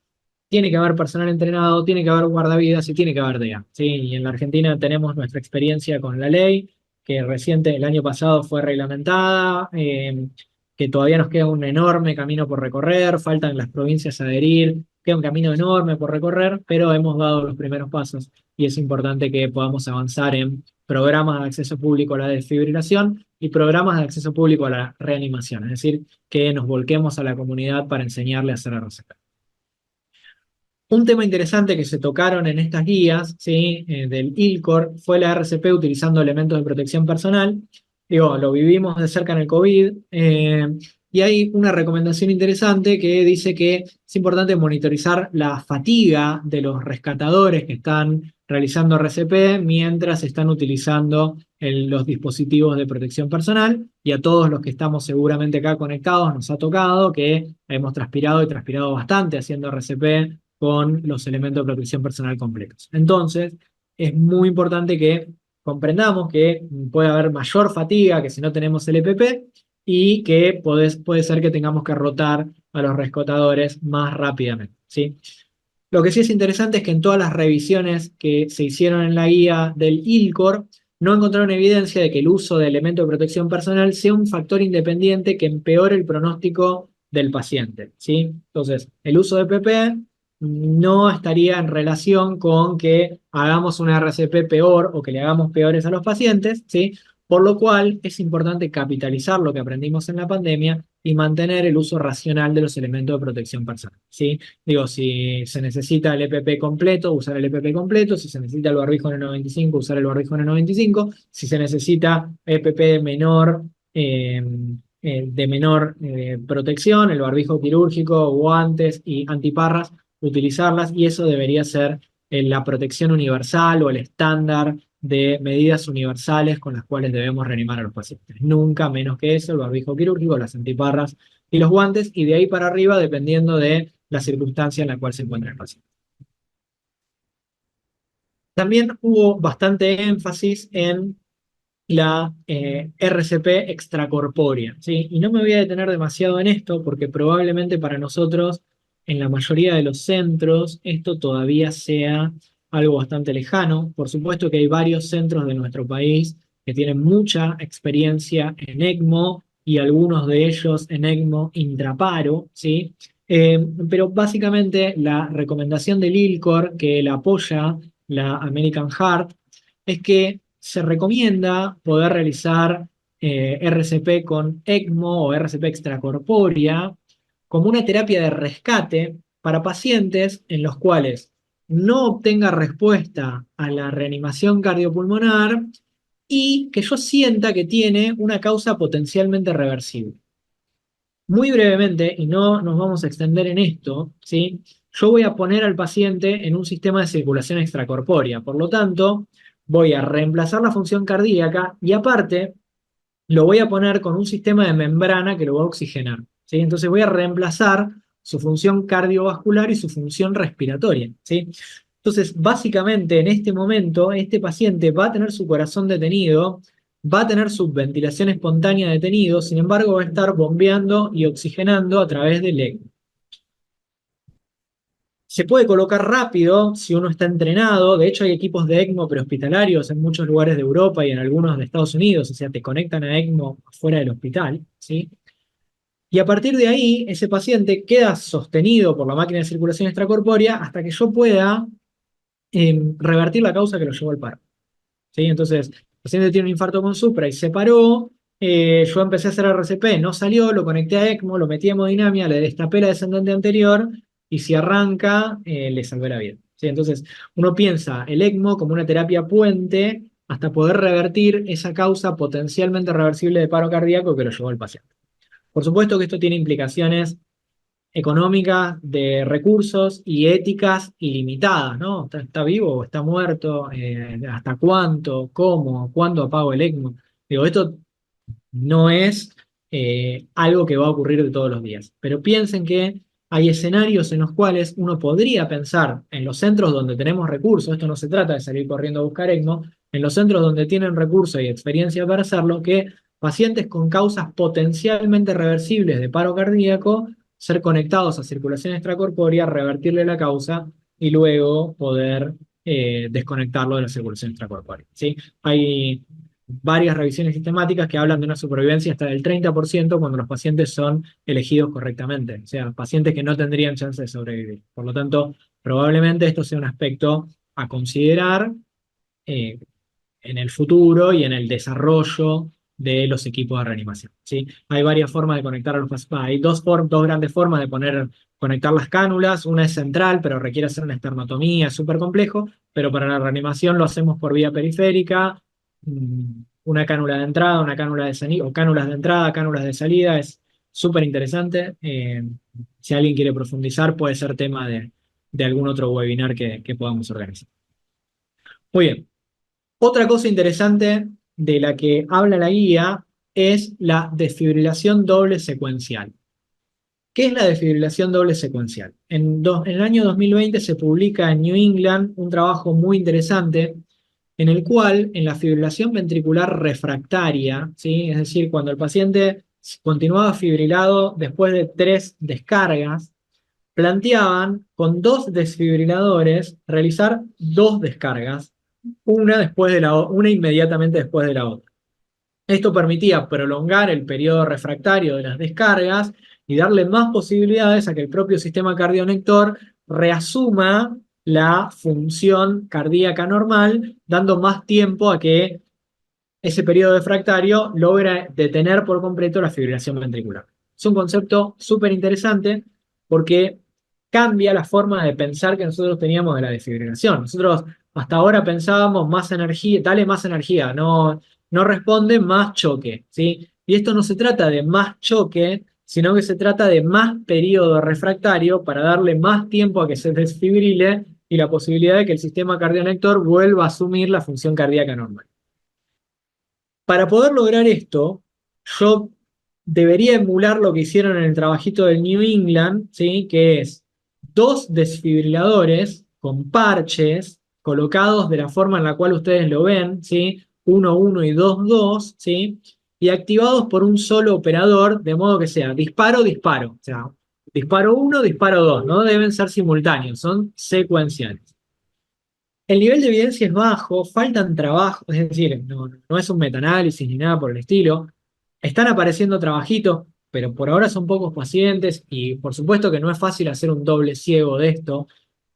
Tiene que haber personal entrenado, tiene que haber guardavidas y tiene que haber DEA, ¿sí? Y en la Argentina tenemos nuestra experiencia con la ley, que reciente, el año pasado fue reglamentada, que todavía nos queda un enorme camino por recorrer, faltan las provincias adherir, queda un camino enorme por recorrer, pero hemos dado los primeros pasos y es importante que podamos avanzar en programas de acceso público a la desfibrilación y programas de acceso público a la reanimación, es decir, que nos volquemos a la comunidad para enseñarle a hacer RCP. Un tema interesante que se tocaron en estas guías, ¿sí? Del ILCOR fue la RCP utilizando elementos de protección personal. Digo, lo vivimos de cerca en el COVID, y hay una recomendación interesante que dice que es importante monitorizar la fatiga de los rescatadores que están realizando RCP mientras están utilizando los dispositivos de protección personal, y a todos los que estamos seguramente acá conectados nos ha tocado que hemos transpirado y transpirado bastante haciendo RCP con los elementos de protección personal completos. Entonces, es muy importante que comprendamos que puede haber mayor fatiga que si no tenemos el EPP y que puede ser que tengamos que rotar a los rescatadores más rápidamente, ¿sí? Lo que sí es interesante es que en todas las revisiones que se hicieron en la guía del ILCOR no encontraron evidencia de que el uso de elementos de protección personal sea un factor independiente que empeore el pronóstico del paciente, ¿sí? Entonces, el uso de EPP no estaría en relación con que hagamos una RCP peor o que le hagamos peores a los pacientes, ¿sí? Por lo cual es importante capitalizar lo que aprendimos en la pandemia y mantener el uso racional de los elementos de protección personal, ¿sí? Digo, si se necesita el EPP completo, usar el EPP completo; si se necesita el barbijo N95, usar el barbijo N95; si se necesita EPP menor, de menor protección, el barbijo quirúrgico, guantes y antiparras, utilizarlas, y eso debería ser la protección universal o el estándar de medidas universales con las cuales debemos reanimar a los pacientes. Nunca menos que eso, el barbijo quirúrgico, las antiparras y los guantes, y de ahí para arriba dependiendo de la circunstancia en la cual se encuentra el paciente. También hubo bastante énfasis en la RCP extracorpórea, ¿sí? Y no me voy a detener demasiado en esto porque probablemente para nosotros, en la mayoría de los centros, esto todavía sea algo bastante lejano. Por supuesto que hay varios centros de nuestro país que tienen mucha experiencia en ECMO y algunos de ellos en ECMO intraparo, ¿sí? Pero básicamente la recomendación del ILCOR, que la apoya la American Heart, es que se recomienda poder realizar RCP con ECMO o RCP extracorpórea como una terapia de rescate para pacientes en los cuales no obtenga respuesta a la reanimación cardiopulmonar y que yo sienta que tiene una causa potencialmente reversible. Muy brevemente, y no nos vamos a extender en esto, ¿sí? Yo voy a poner al paciente en un sistema de circulación extracorpórea. Por lo tanto, voy a reemplazar la función cardíaca y aparte lo voy a poner con un sistema de membrana que lo va a oxigenar, ¿sí? Entonces voy a reemplazar su función cardiovascular y su función respiratoria, ¿sí? Entonces, básicamente, en este momento, este paciente va a tener su corazón detenido, va a tener su ventilación espontánea detenido, sin embargo, va a estar bombeando y oxigenando a través del ECMO. Se puede colocar rápido si uno está entrenado. De hecho, hay equipos de ECMO prehospitalarios en muchos lugares de Europa y en algunos de Estados Unidos. O sea, te conectan a ECMO fuera del hospital, ¿sí? Y a partir de ahí, ese paciente queda sostenido por la máquina de circulación extracorpórea hasta que yo pueda revertir la causa que lo llevó al paro. ¿Sí? Entonces, el paciente tiene un infarto con supra y se paró. Yo empecé a hacer RCP, no salió, lo conecté a ECMO, lo metí a hemodinamia, le destapé la descendente anterior y si arranca, le salvé la vida. ¿Sí? Entonces, uno piensa el ECMO como una terapia puente hasta poder revertir esa causa potencialmente reversible de paro cardíaco que lo llevó al paciente. Por supuesto que esto tiene implicaciones económicas, de recursos y éticas ilimitadas, ¿no? ¿Está vivo o está muerto? ¿Hasta cuánto? ¿Cómo? ¿Cuándo apago el ECMO? Digo, esto no es algo que va a ocurrir de todos los días, pero piensen que hay escenarios en los cuales uno podría pensar en los centros donde tenemos recursos, esto no se trata de salir corriendo a buscar ECMO, en los centros donde tienen recursos y experiencia para hacerlo, que pacientes con causas potencialmente reversibles de paro cardíaco ser conectados a circulación extracorpórea, revertirle la causa y luego poder desconectarlo de la circulación extracorpórea, ¿sí? Hay varias revisiones sistemáticas que hablan de una supervivencia hasta del 30% cuando los pacientes son elegidos correctamente, o sea, pacientes que no tendrían chance de sobrevivir. Por lo tanto, probablemente esto sea un aspecto a considerar eh, en el futuro y en el desarrollo de los equipos de reanimación, ¿sí? Hay varias formas de conectar a los pacientes. Hay dos grandes formas de conectar las cánulas. Una es central, pero requiere hacer una esternotomía, es súper complejo, pero para la reanimación lo hacemos por vía periférica, una cánula de entrada, una cánula de salida, o cánulas de entrada, cánulas de salida, es súper interesante. Si alguien quiere profundizar, puede ser tema de algún otro webinar que podamos organizar. Muy bien. Otra cosa interesante de la que habla la guía es la desfibrilación doble secuencial. ¿Qué es la desfibrilación doble secuencial? En el año 2020 se publica en New England un trabajo muy interesante en el cual en la fibrilación ventricular refractaria, ¿sí? Es decir, cuando el paciente continuaba fibrilado después de 3 descargas, planteaban con 2 desfibriladores realizar 2 descargas, una inmediatamente después de la otra. Esto permitía prolongar el periodo refractario de las descargas y darle más posibilidades a que el propio sistema cardionector reasuma la función cardíaca normal, dando más tiempo a que ese periodo refractario logre detener por completo la fibrilación ventricular. Es un concepto súper interesante porque cambia la forma de pensar que nosotros teníamos de la desfibrilación. Nosotros hasta ahora pensábamos más energía, dale más energía, no responde más choque, ¿sí? Y esto no se trata de más choque, sino que se trata de más periodo refractario para darle más tiempo a que se desfibrile y la posibilidad de que el sistema cardionector vuelva a asumir la función cardíaca normal. Para poder lograr esto, yo debería emular lo que hicieron en el trabajito del New England, ¿sí? Que es 2 desfibriladores con parches colocados de la forma en la cual ustedes lo ven, ¿sí? 1, 1 y 2, 2, ¿sí? Y activados por un solo operador, de modo que sea disparo, disparo. O sea, disparo 1, disparo 2, no deben ser simultáneos, son secuenciales. El nivel de evidencia es bajo, faltan trabajos, es decir, no es un metaanálisis ni nada por el estilo. Están apareciendo trabajitos, pero por ahora son pocos pacientes y por supuesto que no es fácil hacer un doble ciego de esto.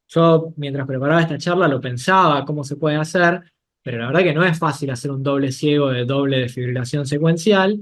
Yo, mientras preparaba esta charla, lo pensaba cómo se puede hacer, pero la verdad que no es fácil hacer un doble ciego de doble desfibrilación secuencial.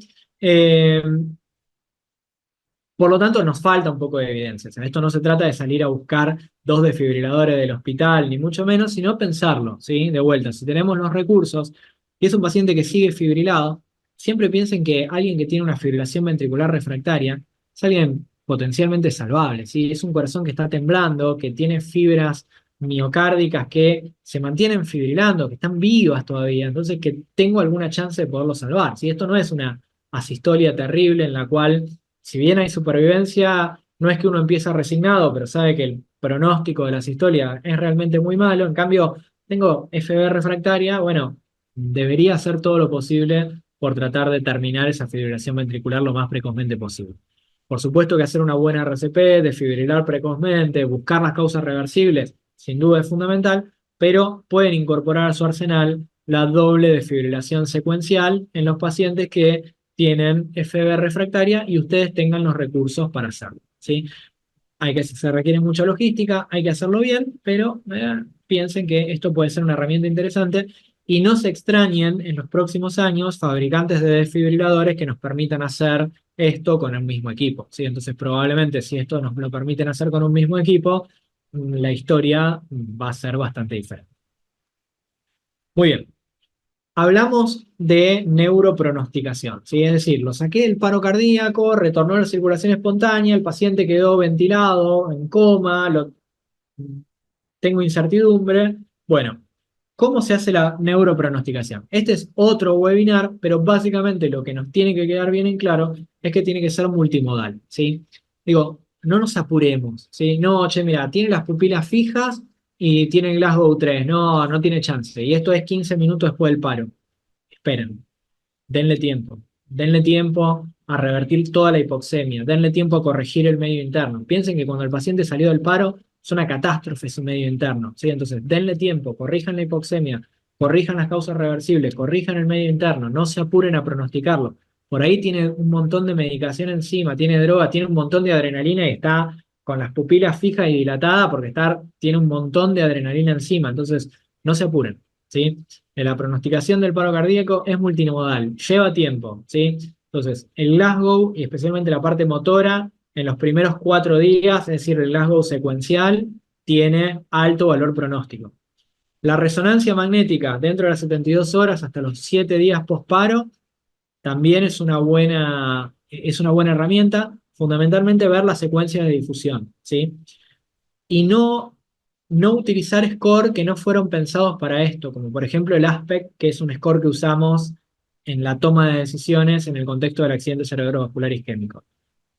Por lo tanto, nos falta un poco de evidencia. O sea, esto no se trata de salir a buscar 2 desfibriladores del hospital, ni mucho menos, sino pensarlo, ¿sí? De vuelta, si tenemos los recursos y es un paciente que sigue fibrilado, siempre piensen que alguien que tiene una fibrilación ventricular refractaria es alguien potencialmente salvable, ¿sí? Es un corazón que está temblando, que tiene fibras miocárdicas que se mantienen fibrilando, que están vivas todavía, entonces que tengo alguna chance de poderlo salvar, ¿sí? Esto no es una asistolia terrible en la cual si bien hay supervivencia, no es que uno empieza resignado, pero sabe que el pronóstico de la sistolia es realmente muy malo. En cambio, tengo FB refractaria, bueno, debería hacer todo lo posible por tratar de terminar esa fibrilación ventricular lo más precozmente posible. Por supuesto que hacer una buena RCP, desfibrilar precozmente, buscar las causas reversibles, sin duda es fundamental, pero pueden incorporar a su arsenal la doble desfibrilación secuencial en los pacientes que tienen FB refractaria y ustedes tengan los recursos para hacerlo, ¿sí? Se requiere mucha logística, hay que hacerlo bien, pero piensen que esto puede ser una herramienta interesante y no se extrañen en los próximos años fabricantes de desfibriladores que nos permitan hacer esto con el mismo equipo, ¿sí? Entonces probablemente si esto nos lo permiten hacer con un mismo equipo, la historia va a ser bastante diferente. Muy bien. Hablamos de neuropronosticación, ¿sí? Es decir, lo saqué del paro cardíaco, retornó a la circulación espontánea, el paciente quedó ventilado, en coma, tengo incertidumbre. Bueno, ¿cómo se hace la neuropronosticación? Este es otro webinar, pero básicamente lo que nos tiene que quedar bien en claro es que tiene que ser multimodal, ¿sí? Digo, no nos apuremos, ¿sí? No, che, mira, tiene las pupilas fijas y tiene el Glasgow 3, no, no tiene chance. Y esto es 15 minutos después del paro. Esperen, denle tiempo a revertir toda la hipoxemia, denle tiempo a corregir el medio interno. Piensen que cuando el paciente salió del paro, es una catástrofe su medio interno, ¿sí? Entonces, denle tiempo, corrijan la hipoxemia, corrijan las causas reversibles, corrijan el medio interno, no se apuren a pronosticarlo. Por ahí tiene un montón de medicación encima, tiene droga, tiene un montón de adrenalina y está con las pupilas fijas y dilatadas porque tiene un montón de adrenalina encima. Entonces, no se apuren, ¿sí? La pronosticación del paro cardíaco es multimodal, lleva tiempo, ¿sí? Entonces, el Glasgow, y especialmente la parte motora, en los primeros 4 días, es decir, el Glasgow secuencial, tiene alto valor pronóstico. La resonancia magnética dentro de las 72 horas hasta los 7 días post-paro también es una buena herramienta, fundamentalmente ver la secuencia de difusión, ¿sí? Y no utilizar score que no fueron pensados para esto, como por ejemplo el ASPECT, que es un score que usamos en la toma de decisiones en el contexto del accidente cerebrovascular isquémico.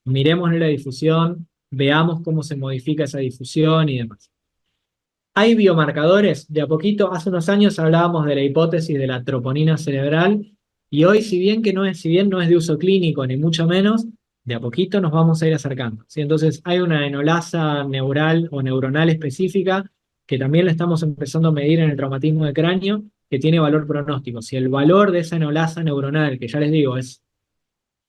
Miremos la difusión, veamos cómo se modifica esa difusión y demás. Hay biomarcadores, de a poquito, hace unos años hablábamos de la hipótesis de la troponina cerebral, y hoy, si bien no es de uso clínico, ni mucho menos, de a poquito nos vamos a ir acercando, ¿sí? Entonces hay una enolasa neural o neuronal específica que también la estamos empezando a medir en el traumatismo de cráneo, que tiene valor pronóstico. Si el valor de esa enolasa neuronal, que ya les digo, es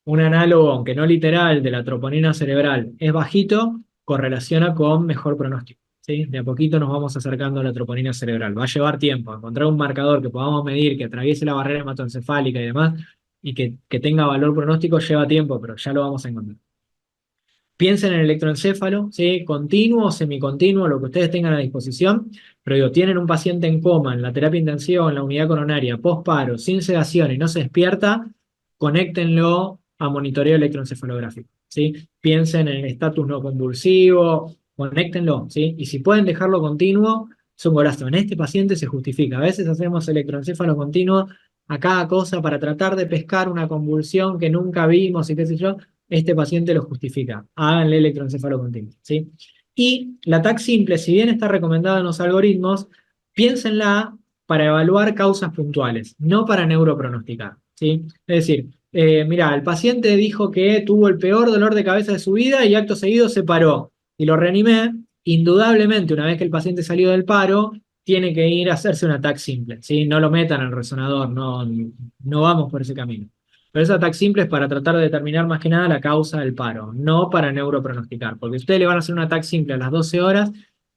un análogo, aunque no literal, de la troponina cerebral, es bajito, correlaciona con mejor pronóstico, ¿sí? De a poquito nos vamos acercando a la troponina cerebral. Va a llevar tiempo encontrar un marcador que podamos medir, que atraviese la barrera hematoencefálica y demás, y que tenga valor pronóstico, lleva tiempo, pero ya lo vamos a encontrar. Piensen en el electroencéfalo, ¿sí? Continuo o semicontinuo, lo que ustedes tengan a disposición, pero digo, tienen un paciente en coma, en la terapia intensiva o en la unidad coronaria, post-paro, sin sedación y no se despierta, conéctenlo a monitoreo electroencefalográfico, ¿sí? Piensen en el estatus no convulsivo, conéctenlo, ¿sí? Y si pueden dejarlo continuo, es un golazo. En este paciente se justifica. A veces hacemos electroencéfalo continuo a cada cosa para tratar de pescar una convulsión que nunca vimos y qué sé yo. Este paciente lo justifica. Háganle electroencéfalo continuo, ¿sí? Y la TAC simple, si bien está recomendada en los algoritmos, piénsenla para evaluar causas puntuales, no para neuropronosticar, ¿sí? Es decir, mira, el paciente dijo que tuvo el peor dolor de cabeza de su vida y acto seguido se paró y lo reanimé. Indudablemente, una vez que el paciente salió del paro, tiene que ir a hacerse un TAC simple, ¿sí? No lo metan al resonador, no vamos por ese camino. Pero esa TAC simple es para tratar de determinar más que nada la causa del paro, no para neuropronosticar, porque ustedes le van a hacer una TAC simple a las 12 horas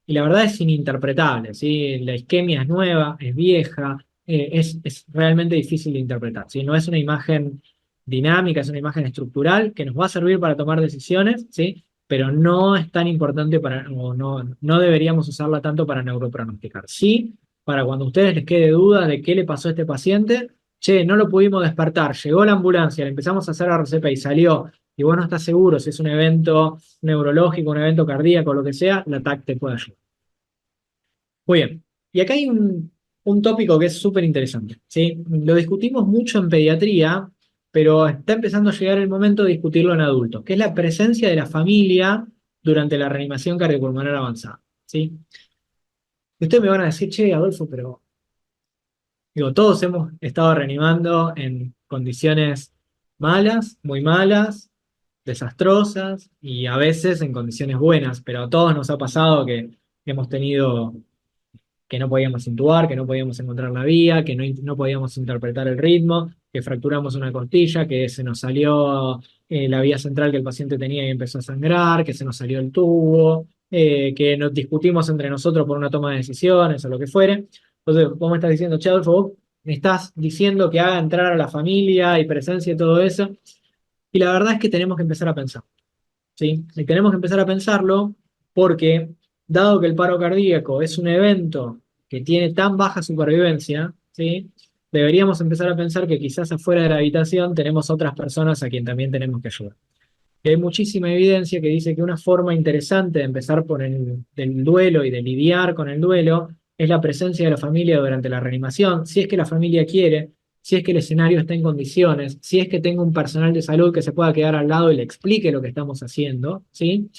y la verdad es ininterpretable, ¿sí? La isquemia es nueva, es vieja, es realmente difícil de interpretar, ¿sí? No es una imagen dinámica, es una imagen estructural que nos va a servir para tomar decisiones, ¿sí? Pero no es tan importante o no deberíamos usarla tanto para neuropronosticar. Sí, para cuando a ustedes les quede duda de qué le pasó a este paciente, che, no lo pudimos despertar, llegó la ambulancia, le empezamos a hacer RCP y salió, y vos no estás seguro si es un evento neurológico, un evento cardíaco, lo que sea, la TAC te puede ayudar. Muy bien, y acá hay un tópico que es súper interesante, ¿sí? Lo discutimos mucho en pediatría, pero está empezando a llegar el momento de discutirlo en adultos, que es la presencia de la familia durante la reanimación cardiopulmonar avanzada, ¿sí? Y ustedes me van a decir, che, Adolfo, pero digo, todos hemos estado reanimando en condiciones malas, muy malas, desastrosas y a veces en condiciones buenas, pero a todos nos ha pasado que hemos tenido que no podíamos intubar, que no podíamos encontrar la vía, que no podíamos interpretar el ritmo, que fracturamos una costilla, que se nos salió la vía central que el paciente tenía y empezó a sangrar, que se nos salió el tubo, que nos discutimos entre nosotros por una toma de decisiones o lo que fuere. Entonces, vos me estás diciendo, che, Adolfo, vos me estás diciendo que haga entrar a la familia y presencia y todo eso, y la verdad es que tenemos que empezar a pensar. ¿Sí? Y tenemos que empezar a pensarlo porque, dado que el paro cardíaco es un evento que tiene tan baja supervivencia, ¿sí? Deberíamos empezar a pensar que quizás afuera de la habitación tenemos otras personas a quien también tenemos que ayudar. Y hay muchísima evidencia que dice que una forma interesante de empezar por del duelo y de lidiar con el duelo es la presencia de la familia durante la reanimación, si es que la familia quiere, si es que el escenario está en condiciones, si es que tengo un personal de salud que se pueda quedar al lado y le explique lo que estamos haciendo, ¿sí?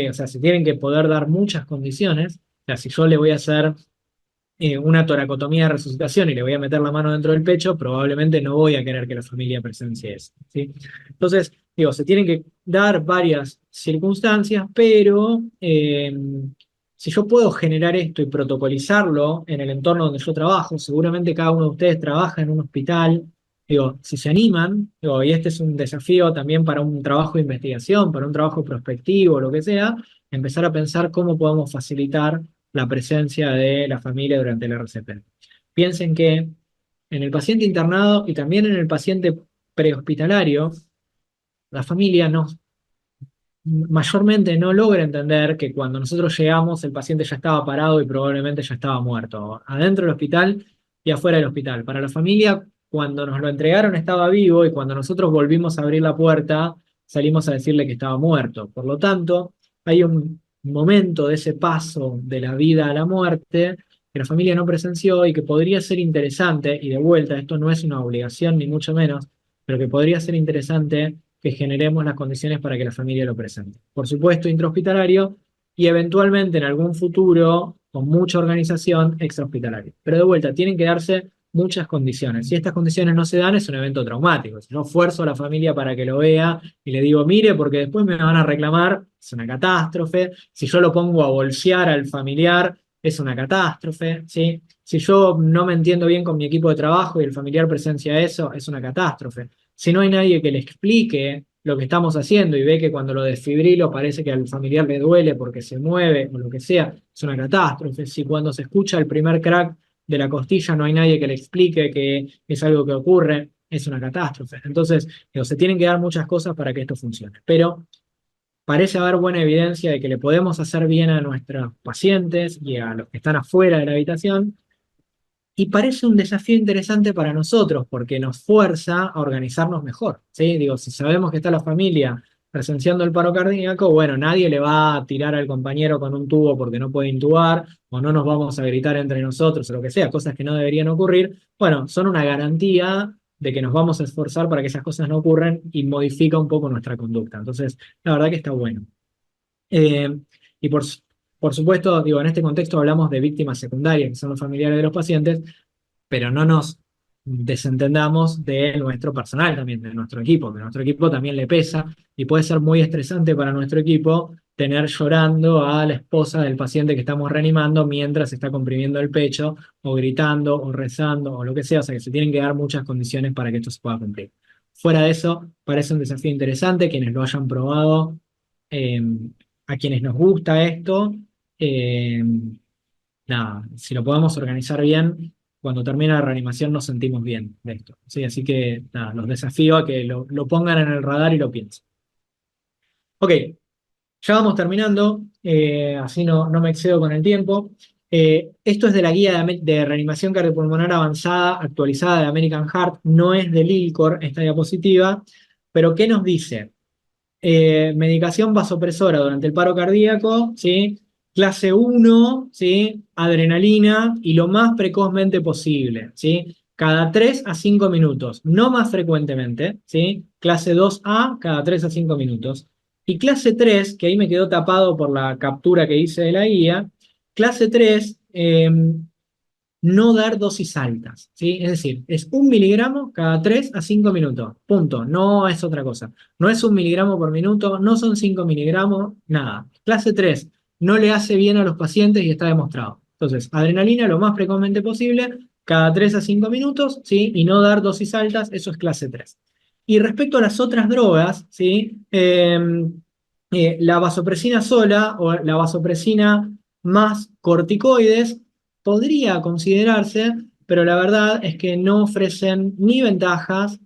O sea, se tienen que poder dar muchas condiciones. O sea, si yo le voy a hacer una toracotomía de resucitación y le voy a meter la mano dentro del pecho, probablemente no voy a querer que la familia presencie eso, ¿sí? Entonces, digo, se tienen que dar varias circunstancias, pero si yo puedo generar esto y protocolizarlo en el entorno donde yo trabajo, seguramente cada uno de ustedes trabaja en un hospital, digo, si se animan, digo, y este es un desafío también para un trabajo de investigación, para un trabajo prospectivo, lo que sea, empezar a pensar cómo podemos facilitar la presencia de la familia durante el RCP. Piensen que en el paciente internado y también en el paciente prehospitalario, la familia mayormente no logra entender que cuando nosotros llegamos el paciente ya estaba parado y probablemente ya estaba muerto, adentro del hospital y afuera del hospital. Para la familia, cuando nos lo entregaron estaba vivo y cuando nosotros volvimos a abrir la puerta, salimos a decirle que estaba muerto. Por lo tanto, hay un momento de ese paso de la vida a la muerte que la familia no presenció y que podría ser interesante, y de vuelta, esto no es una obligación ni mucho menos, pero que podría ser interesante que generemos las condiciones para que la familia lo presente. Por supuesto, intrahospitalario y eventualmente en algún futuro, con mucha organización, extrahospitalario. Pero de vuelta, tienen que darse muchas condiciones. Si estas condiciones no se dan, es un evento traumático. Si yo fuerzo a la familia para que lo vea y le digo, mire, porque después me van a reclamar, es una catástrofe. Si yo lo pongo a bolsear al familiar, es una catástrofe, ¿sí? Si yo no me entiendo bien con mi equipo de trabajo y el familiar presencia eso, es una catástrofe. Si no hay nadie que le explique lo que estamos haciendo y ve que cuando lo desfibrilo parece que al familiar le duele porque se mueve o lo que sea, es una catástrofe. Si cuando se escucha el primer crack de la costilla no hay nadie que le explique que es algo que ocurre, es una catástrofe. Entonces, digo, se tienen que dar muchas cosas para que esto funcione. Pero parece haber buena evidencia de que le podemos hacer bien a nuestros pacientes y a los que están afuera de la habitación. Y parece un desafío interesante para nosotros porque nos fuerza a organizarnos mejor, ¿sí? Digo, si sabemos que está la familia presenciando el paro cardíaco, bueno, nadie le va a tirar al compañero con un tubo porque no puede intubar, o no nos vamos a gritar entre nosotros, o lo que sea, cosas que no deberían ocurrir. Bueno, son una garantía de que nos vamos a esforzar para que esas cosas no ocurran y modifica un poco nuestra conducta. Entonces, la verdad que está bueno. Y por supuesto, digo, en este contexto hablamos de víctimas secundarias, que son los familiares de los pacientes, pero no nos desentendamos de nuestro personal también, de nuestro equipo, que a nuestro equipo también le pesa y puede ser muy estresante para nuestro equipo tener llorando a la esposa del paciente que estamos reanimando mientras está comprimiendo el pecho, o gritando, o rezando, o lo que sea, o sea que se tienen que dar muchas condiciones para que esto se pueda cumplir. Fuera de eso, parece un desafío interesante, quienes lo hayan probado, eh, a quienes nos gusta esto, eh, nada, si lo podemos organizar bien, cuando termina la reanimación nos sentimos bien de esto. ¿Sí? Así que nada, los desafío a que lo pongan en el radar y lo piensen. Ok, ya vamos terminando, así no me excedo con el tiempo. Esto es de la guía de reanimación cardiopulmonar avanzada actualizada de American Heart, no es del ILCOR esta diapositiva, pero ¿qué nos dice? Medicación vasopresora durante el paro cardíaco, ¿sí? Clase 1, ¿sí? Adrenalina y lo más precozmente posible, ¿sí? Cada 3 a 5 minutos, no más frecuentemente, ¿sí? Clase 2A, cada 3 a 5 minutos. Y clase 3, que ahí me quedó tapado por la captura que hice de la guía, clase 3, no dar dosis altas, ¿sí? Es decir, es 1 miligramo cada 3 a 5 minutos, punto, no es otra cosa. No es 1 miligramo por minuto, no son 5 miligramos, nada. Clase 3 no le hace bien a los pacientes y está demostrado. Entonces, adrenalina lo más frecuentemente posible, cada 3 a 5 minutos, ¿sí? Y no dar dosis altas, eso es clase 3. Y respecto a las otras drogas, ¿sí? La vasopresina sola o la vasopresina más corticoides podría considerarse, pero la verdad es que no ofrecen ni ventajas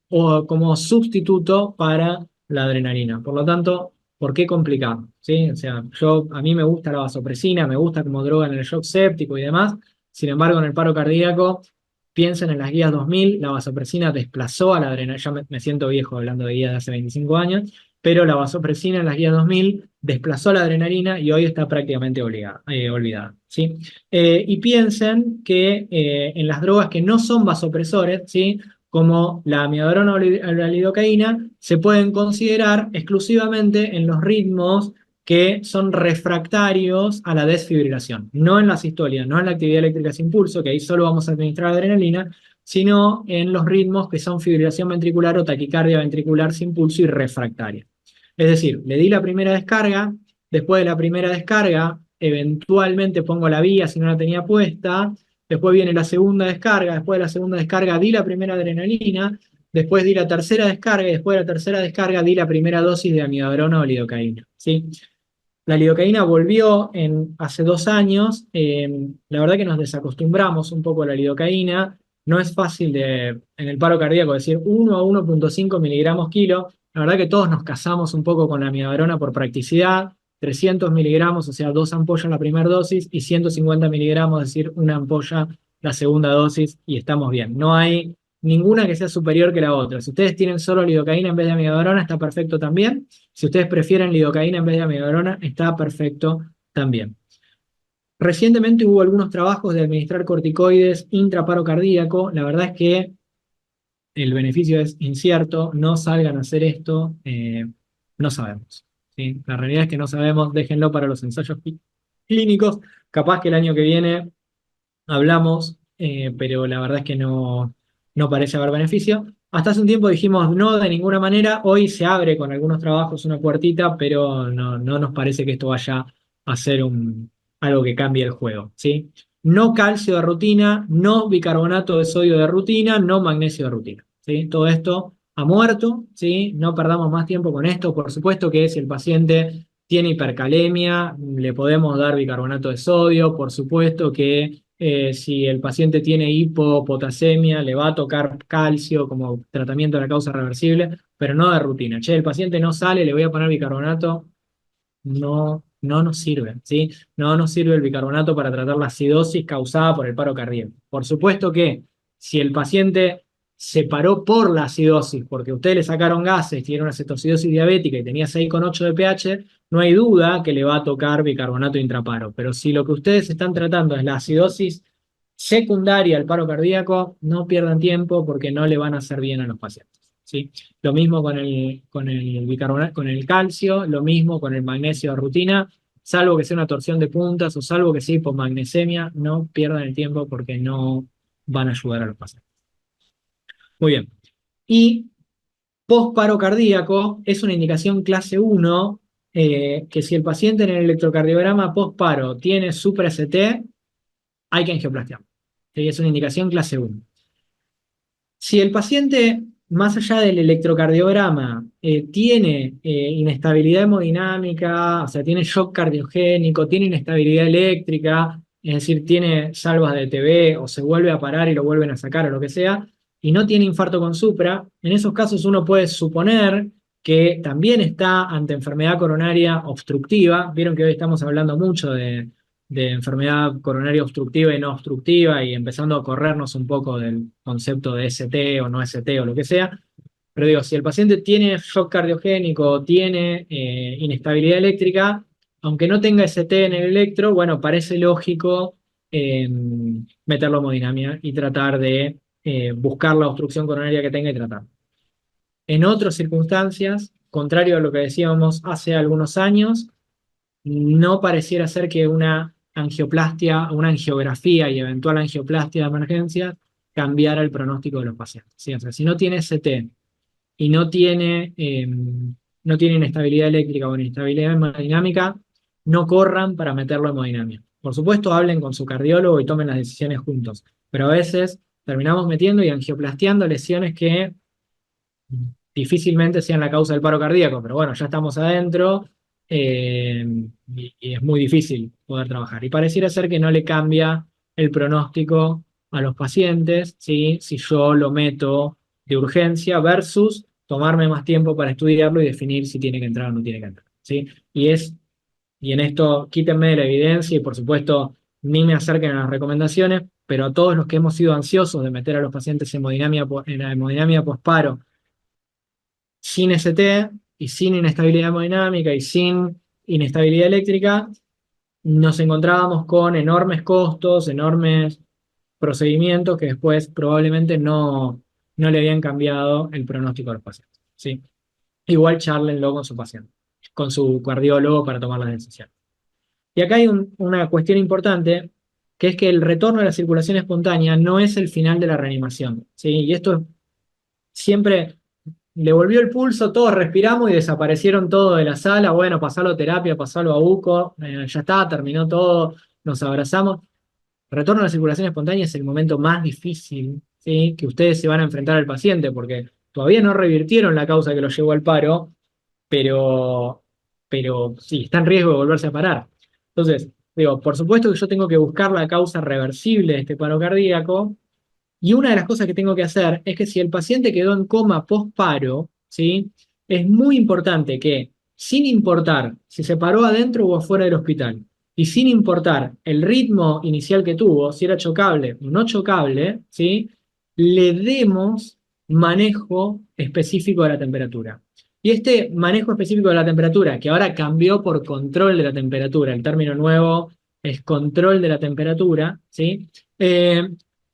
o como sustituto para la adrenalina. Por lo tanto, ¿por qué complicar? ¿Sí? O sea, a mí me gusta la vasopresina, me gusta como droga en el shock séptico y demás. Sin embargo, en el paro cardíaco, piensen en las guías 2000, la vasopresina desplazó a la adrenalina. Ya me siento viejo hablando de guías de hace 25 años, pero la vasopresina en las guías 2000 desplazó la adrenalina y hoy está prácticamente olvidada, ¿sí? Y piensen que en las drogas que no son vasopresores, ¿sí? Como la amiodarona o la lidocaína, se pueden considerar exclusivamente en los ritmos que son refractarios a la desfibrilación, no en la sistolia, no en la actividad eléctrica sin pulso, que ahí solo vamos a administrar adrenalina, sino en los ritmos que son fibrilación ventricular o taquicardia ventricular sin pulso y refractaria. Es decir, le di la primera descarga, después de la primera descarga, eventualmente pongo la vía si no la tenía puesta, después viene la segunda descarga, después de la segunda descarga di la primera adrenalina, después di la tercera descarga y después de la tercera descarga di la primera dosis de amiodarona o lidocaína, ¿sí? La lidocaína volvió hace 2 años, la verdad que nos desacostumbramos un poco a la lidocaína, no es fácil en el paro cardíaco decir 1 a 1,5 miligramos kilo, la verdad que todos nos casamos un poco con la amiodarona por practicidad, 300 miligramos, o sea, 2 ampollas la primera dosis, y 150 miligramos, es decir, una ampolla la segunda dosis, y estamos bien. No hay ninguna que sea superior que la otra. Si ustedes tienen solo lidocaína en vez de amiodarona, está perfecto también. Si ustedes prefieren lidocaína en vez de amiodarona, está perfecto también. Recientemente hubo algunos trabajos de administrar corticoides intraparo cardíaco. La verdad es que el beneficio es incierto. No salgan a hacer esto. No sabemos, ¿sí? La realidad es que no sabemos. Déjenlo para los ensayos clínicos. Capaz que el año que viene hablamos, pero la verdad es que no parece haber beneficio. Hasta hace un tiempo dijimos no de ninguna manera, hoy se abre con algunos trabajos una puertita, pero no nos parece que esto vaya a ser algo que cambie el juego, ¿sí? No calcio de rutina, no bicarbonato de sodio de rutina, no magnesio de rutina, ¿sí? Todo esto ha muerto, ¿sí? No perdamos más tiempo con esto. Por supuesto que si el paciente tiene hipercalemia, le podemos dar bicarbonato de sodio. Por supuesto que si el paciente tiene hipopotasemia, le va a tocar calcio como tratamiento de la causa reversible, pero no de rutina. Che, el paciente no sale, le voy a poner bicarbonato. No nos sirve, ¿sí? No nos sirve el bicarbonato para tratar la acidosis causada por el paro cardíaco. Por supuesto que si el paciente se paró por la acidosis, porque ustedes le sacaron gases, tiene una cetocidosis diabética y tenía 6,8 de pH, no hay duda que le va a tocar bicarbonato intraparo. Pero si lo que ustedes están tratando es la acidosis secundaria al paro cardíaco, no pierdan tiempo porque no le van a hacer bien a los pacientes, ¿sí? Lo mismo con el bicarbonato, con el calcio, lo mismo con el magnesio de rutina, salvo que sea una torsión de puntas o salvo que sea hipomagnesemia, no pierdan el tiempo porque no van a ayudar a los pacientes. Muy bien. Y posparo cardíaco es una indicación clase 1, que si el paciente en el electrocardiograma posparo tiene supra-ST, hay que angioplastiar. ¿Sí? Es una indicación clase 1. Si el paciente, más allá del electrocardiograma, tiene inestabilidad hemodinámica, o sea, tiene shock cardiogénico, tiene inestabilidad eléctrica, es decir, tiene salvas de TB o se vuelve a parar y lo vuelven a sacar o lo que sea, y no tiene infarto con supra, en esos casos uno puede suponer que también está ante enfermedad coronaria obstructiva. Vieron que hoy estamos hablando mucho de enfermedad coronaria obstructiva y no obstructiva, y empezando a corrernos un poco del concepto de ST o no ST o lo que sea. Pero digo, si el paciente tiene shock cardiogénico, tiene inestabilidad eléctrica, aunque no tenga ST en el electro, bueno, parece lógico meterlo en hemodinamia y tratar de buscar la obstrucción coronaria que tenga y tratar. En otras circunstancias, contrario a lo que decíamos hace algunos años, no pareciera ser que una angioplastia, una angiografía y eventual angioplastia de emergencia cambiara el pronóstico de los pacientes, ¿sí? O sea, si no tiene CT y no tiene inestabilidad eléctrica o inestabilidad hemodinámica, no corran para meterlo en hemodinamia. Por supuesto, hablen con su cardiólogo y tomen las decisiones juntos, pero a veces terminamos metiendo y angioplastiando lesiones que difícilmente sean la causa del paro cardíaco, pero bueno, ya estamos adentro y es muy difícil poder trabajar. Y pareciera ser que no le cambia el pronóstico a los pacientes, ¿sí? Si yo lo meto de urgencia versus tomarme más tiempo para estudiarlo y definir si tiene que entrar o no tiene que entrar, ¿sí? Y en esto quítenme de la evidencia y por supuesto ni me acerquen a las recomendaciones, pero a todos los que hemos sido ansiosos de meter a los pacientes en la hemodinamia posparo sin ST y sin inestabilidad hemodinámica y sin inestabilidad eléctrica, nos encontrábamos con enormes costos, enormes procedimientos que después probablemente no le habían cambiado el pronóstico a los pacientes, ¿sí? Igual charlenlo con su paciente, con su cardiólogo para tomar las decisiones. Y acá hay una cuestión importante, que es que el retorno a la circulación espontánea no es el final de la reanimación, ¿sí? Y esto siempre le volvió el pulso, todos respiramos y desaparecieron todos de la sala, bueno, pasalo a terapia, pasalo a UCO, ya está, terminó todo, nos abrazamos. Retorno a la circulación espontánea es el momento más difícil, ¿sí? Que ustedes se van a enfrentar al paciente, porque todavía no revirtieron la causa que lo llevó al paro, pero, pero sí, está en riesgo de volverse a parar. Entonces, digo, por supuesto que yo tengo que buscar la causa reversible de este paro cardíaco, y una de las cosas que tengo que hacer es que si el paciente quedó en coma post-paro, ¿sí? Es muy importante que, sin importar si se paró adentro o afuera del hospital, y sin importar el ritmo inicial que tuvo, si era chocable o no chocable, ¿sí? Le demos manejo específico de la temperatura. Y este manejo específico de la temperatura, que ahora cambió por control de la temperatura, el término nuevo es control de la temperatura, ¿sí?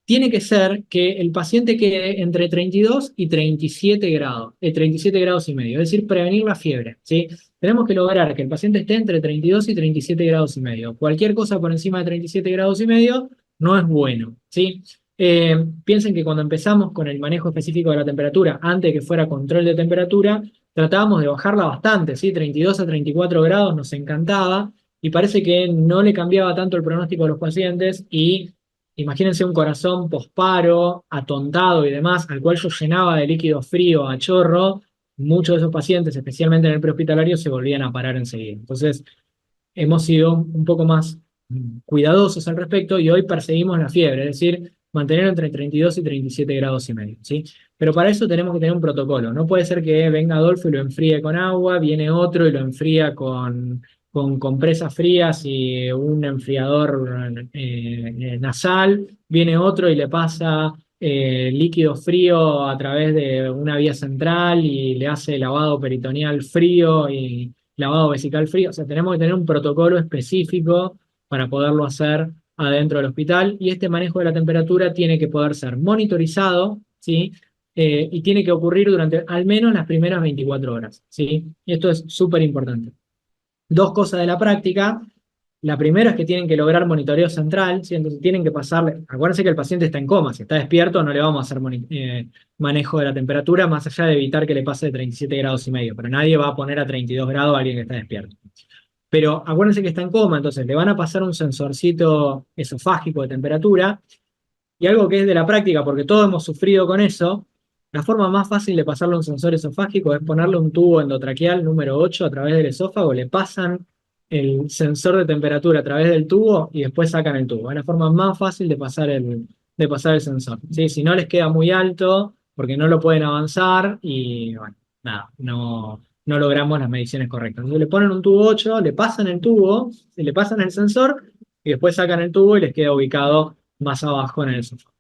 Tiene que ser que el paciente quede entre 32 y 37 grados, 37 grados y medio, es decir, prevenir la fiebre, ¿sí? Tenemos que lograr que el paciente esté entre 32 y 37 grados y medio. Cualquier cosa por encima de 37 grados y medio no es bueno, ¿sí? Piensen que cuando empezamos con el manejo específico de la temperatura, antes de que fuera control de temperatura, tratábamos de bajarla bastante, ¿sí? 32 a 34 grados nos encantaba y parece que no le cambiaba tanto el pronóstico a los pacientes y imagínense un corazón posparo, atontado y demás, al cual yo llenaba de líquido frío a chorro, muchos de esos pacientes, especialmente en el prehospitalario, se volvían a parar enseguida. Entonces, hemos sido un poco más cuidadosos al respecto y hoy perseguimos la fiebre, es decir, mantener entre 32 y 37 grados y medio, ¿sí? Pero para eso tenemos que tener un protocolo. No puede ser que venga Adolfo y lo enfríe con agua, viene otro y lo enfría con compresas frías y un enfriador nasal, viene otro y le pasa líquido frío a través de una vía central y le hace lavado peritoneal frío y lavado vesical frío. O sea, tenemos que tener un protocolo específico para poderlo hacer adentro del hospital y este manejo de la temperatura tiene que poder ser monitorizado, ¿sí? Y tiene que ocurrir durante al menos las primeras 24 horas, ¿sí? Y esto es súper importante. Dos cosas de la práctica. La primera es que tienen que lograr monitoreo central, ¿sí? Entonces tienen que pasarle, acuérdense que el paciente está en coma, si está despierto no le vamos a hacer manejo de la temperatura, más allá de evitar que le pase de 37 grados y medio, pero nadie va a poner a 32 grados a alguien que está despierto. Pero acuérdense que está en coma, entonces le van a pasar un sensorcito esofágico de temperatura, y algo que es de la práctica, porque todos hemos sufrido con eso, la forma más fácil de pasarle un sensor esofágico es ponerle un tubo endotraqueal número 8 a través del esófago, le pasan el sensor de temperatura a través del tubo y después sacan el tubo. Es la forma más fácil de pasar el sensor, ¿sí? Si no les queda muy alto, porque no lo pueden avanzar y bueno, nada, no logramos las mediciones correctas. Entonces le ponen un tubo 8, le pasan el tubo, le pasan el sensor y después sacan el tubo y les queda ubicado más abajo en el esófago.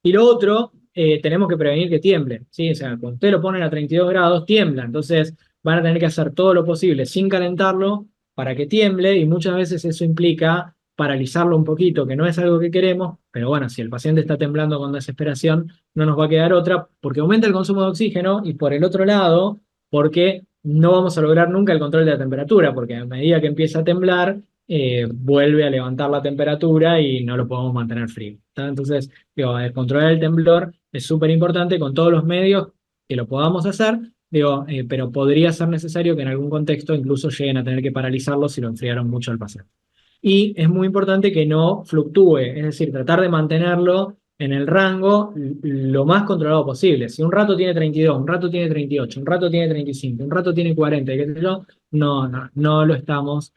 Y lo otro, tenemos que prevenir que tiemble, ¿sí? O sea, cuando ustedes lo ponen a 32 grados, tiembla. Entonces van a tener que hacer todo lo posible sin calentarlo para que tiemble y muchas veces eso implica paralizarlo un poquito, que no es algo que queremos, pero bueno, si el paciente está temblando con desesperación, no nos va a quedar otra, porque aumenta el consumo de oxígeno y por el otro lado, porque no vamos a lograr nunca el control de la temperatura, porque a medida que empieza a temblar, vuelve a levantar la temperatura y no lo podemos mantener frío. ¿Está? Entonces, digo, controlar el temblor es súper importante con todos los medios que lo podamos hacer, digo, pero podría ser necesario que en algún contexto incluso lleguen a tener que paralizarlo si lo enfriaron mucho al paciente. Y es muy importante que no fluctúe, es decir, tratar de mantenerlo en el rango lo más controlado posible. Si un rato tiene 32, un rato tiene 38, un rato tiene 35, un rato tiene 40, qué sé yo, no lo estamos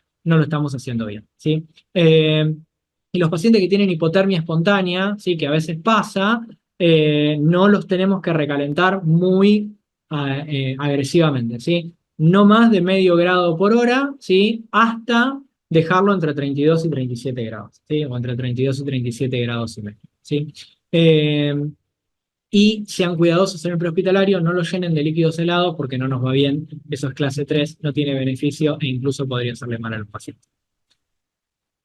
haciendo bien, ¿sí? Y los pacientes que tienen hipotermia espontánea, ¿sí? Que a veces pasa, no los tenemos que recalentar muy agresivamente, ¿sí? No más de medio grado por hora, ¿sí? Hasta dejarlo entre 32 y 37 grados, ¿sí? O entre 32 y 37 grados y medio, ¿sí? Eh, y sean cuidadosos en el prehospitalario, no lo llenen de líquidos helados porque no nos va bien, eso es clase 3, no tiene beneficio e incluso podría hacerle mal a los pacientes.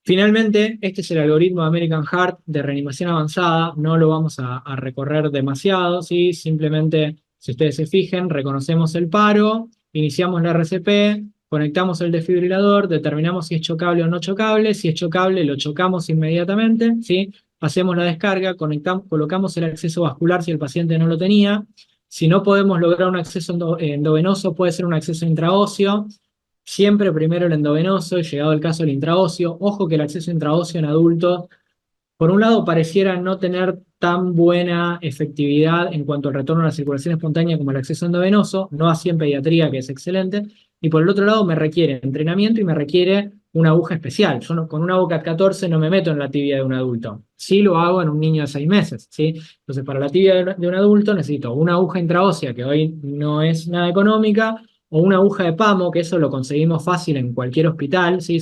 Finalmente, este es el algoritmo de American Heart de reanimación avanzada, no lo vamos a recorrer demasiado, ¿sí? Simplemente, si ustedes se fijen, reconocemos el paro, iniciamos la RCP, conectamos el desfibrilador, determinamos si es chocable o no chocable, si es chocable lo chocamos inmediatamente, ¿sí? Hacemos la descarga, colocamos el acceso vascular si el paciente no lo tenía, si no podemos lograr un acceso endovenoso, puede ser un acceso intraóseo. Siempre primero el endovenoso y llegado el caso el intraóseo. Ojo que el acceso intraóseo en adultos, por un lado, pareciera no tener tan buena efectividad en cuanto al retorno a la circulación espontánea como el acceso endovenoso, no así en pediatría, que es excelente. Y por el otro lado, me requiere entrenamiento y me requiere una aguja especial. Yo con una boca 14 no me meto en la tibia de un adulto. Sí lo hago en un niño de 6 meses, ¿sí? Entonces, para la tibia de un adulto necesito una aguja intraósea, que hoy no es nada económica, o una aguja de pamo, que eso lo conseguimos fácil en cualquier hospital, ¿sí?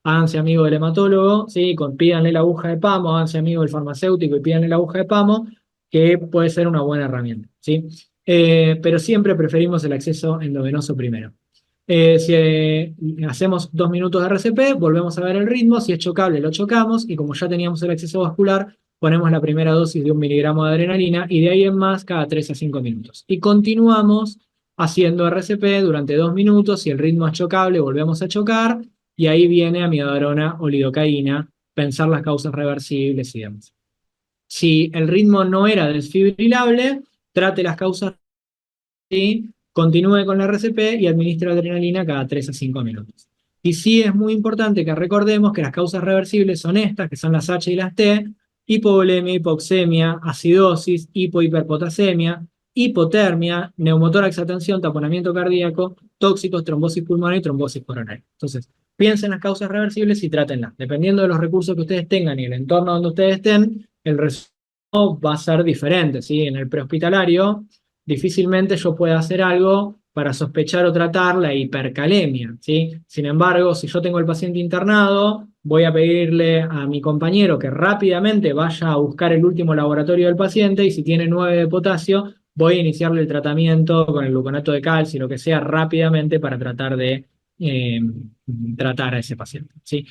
Háganse amigo del hematólogo, ¿sí? Pídanle la aguja de pamo, háganse amigo del farmacéutico y pídanle la aguja de pamo, que puede ser una buena herramienta, ¿sí? Pero siempre preferimos el acceso endovenoso primero. Si hacemos 2 minutos de RCP, volvemos a ver el ritmo, si es chocable lo chocamos y como ya teníamos el acceso vascular, ponemos la primera dosis de 1 miligramo de adrenalina y de ahí en más cada 3 a 5 minutos. Y continuamos haciendo RCP durante 2 minutos, si el ritmo es chocable, volvemos a chocar y ahí viene amiodarona o lidocaína, pensar las causas reversibles y demás. Si el ritmo no era desfibrilable, trate las causas y continúe con la RCP y administre adrenalina cada 3 a 5 minutos. Y sí es muy importante que recordemos que las causas reversibles son estas, que son las H y las T: hipovolemia, hipoxemia, acidosis, hipohiperpotasemia, hipotermia, neumotórax, atención, taponamiento cardíaco, tóxicos, trombosis pulmonar y trombosis coronaria. Entonces, piensen en las causas reversibles y trátenlas. Dependiendo de los recursos que ustedes tengan y el entorno donde ustedes estén, el resultado va a ser diferente, ¿sí? En el prehospitalario, difícilmente yo pueda hacer algo para sospechar o tratar la hipercalemia, ¿sí? Sin embargo, si yo tengo el paciente internado, voy a pedirle a mi compañero que rápidamente vaya a buscar el último laboratorio del paciente y si tiene 9 de potasio, voy a iniciarle el tratamiento con el gluconato de calcio, lo que sea, rápidamente para tratar de tratar a ese paciente, ¿sí?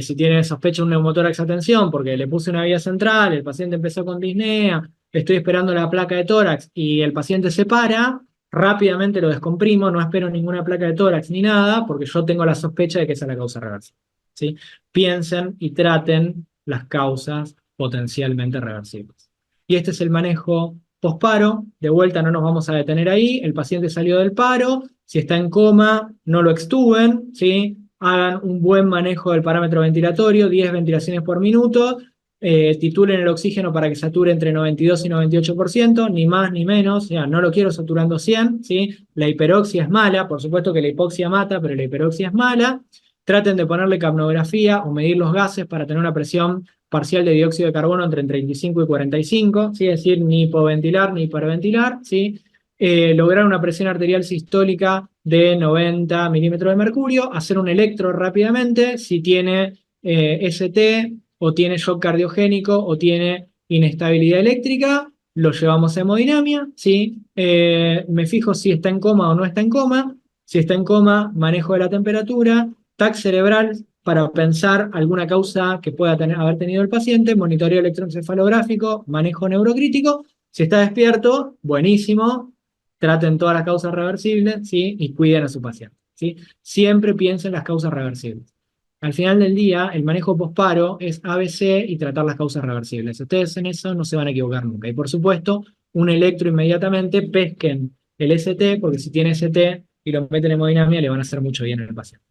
Si tiene sospecha de un neumotórax, atención, porque le puse una vía central, el paciente empezó con disnea, estoy esperando la placa de tórax y el paciente se para, rápidamente lo descomprimo, no espero ninguna placa de tórax ni nada, porque yo tengo la sospecha de que esa es la causa reversible, ¿sí? Piensen y traten las causas potencialmente reversibles. Y este es el manejo posparo. De vuelta no nos vamos a detener ahí. El paciente salió del paro. Si está en coma, no lo extuben, ¿sí? Hagan un buen manejo del parámetro ventilatorio, 10 ventilaciones por minuto. Titulen el oxígeno para que sature entre 92 y 98%, ni más ni menos, o sea, no lo quiero saturando 100, ¿sí? La hiperoxia es mala, por supuesto que la hipoxia mata, pero la hiperoxia es mala. Traten de ponerle capnografía o medir los gases para tener una presión parcial de dióxido de carbono entre 35 y 45, ¿sí? Es decir, ni hipoventilar ni hiperventilar, ¿sí? Lograr una presión arterial sistólica de 90 milímetros de mercurio, hacer un electro rápidamente, si tiene ST, o tiene shock cardiogénico, o tiene inestabilidad eléctrica, lo llevamos a hemodinamia, ¿sí? Me fijo si está en coma o no está en coma. Si está en coma, manejo de la temperatura, TAC cerebral para pensar alguna causa que pueda haber tenido el paciente, monitoreo electroencefalográfico, manejo neurocrítico. Si está despierto, buenísimo, traten todas las causas reversibles, ¿sí? Y cuiden a su paciente, ¿sí? Siempre piensen en las causas reversibles. Al final del día, el manejo posparo es ABC y tratar las causas reversibles. Si ustedes en eso no se van a equivocar nunca. Y por supuesto, un electro inmediatamente pesquen el ST, porque si tiene ST y lo meten en hemodinamia, le van a hacer mucho bien al paciente.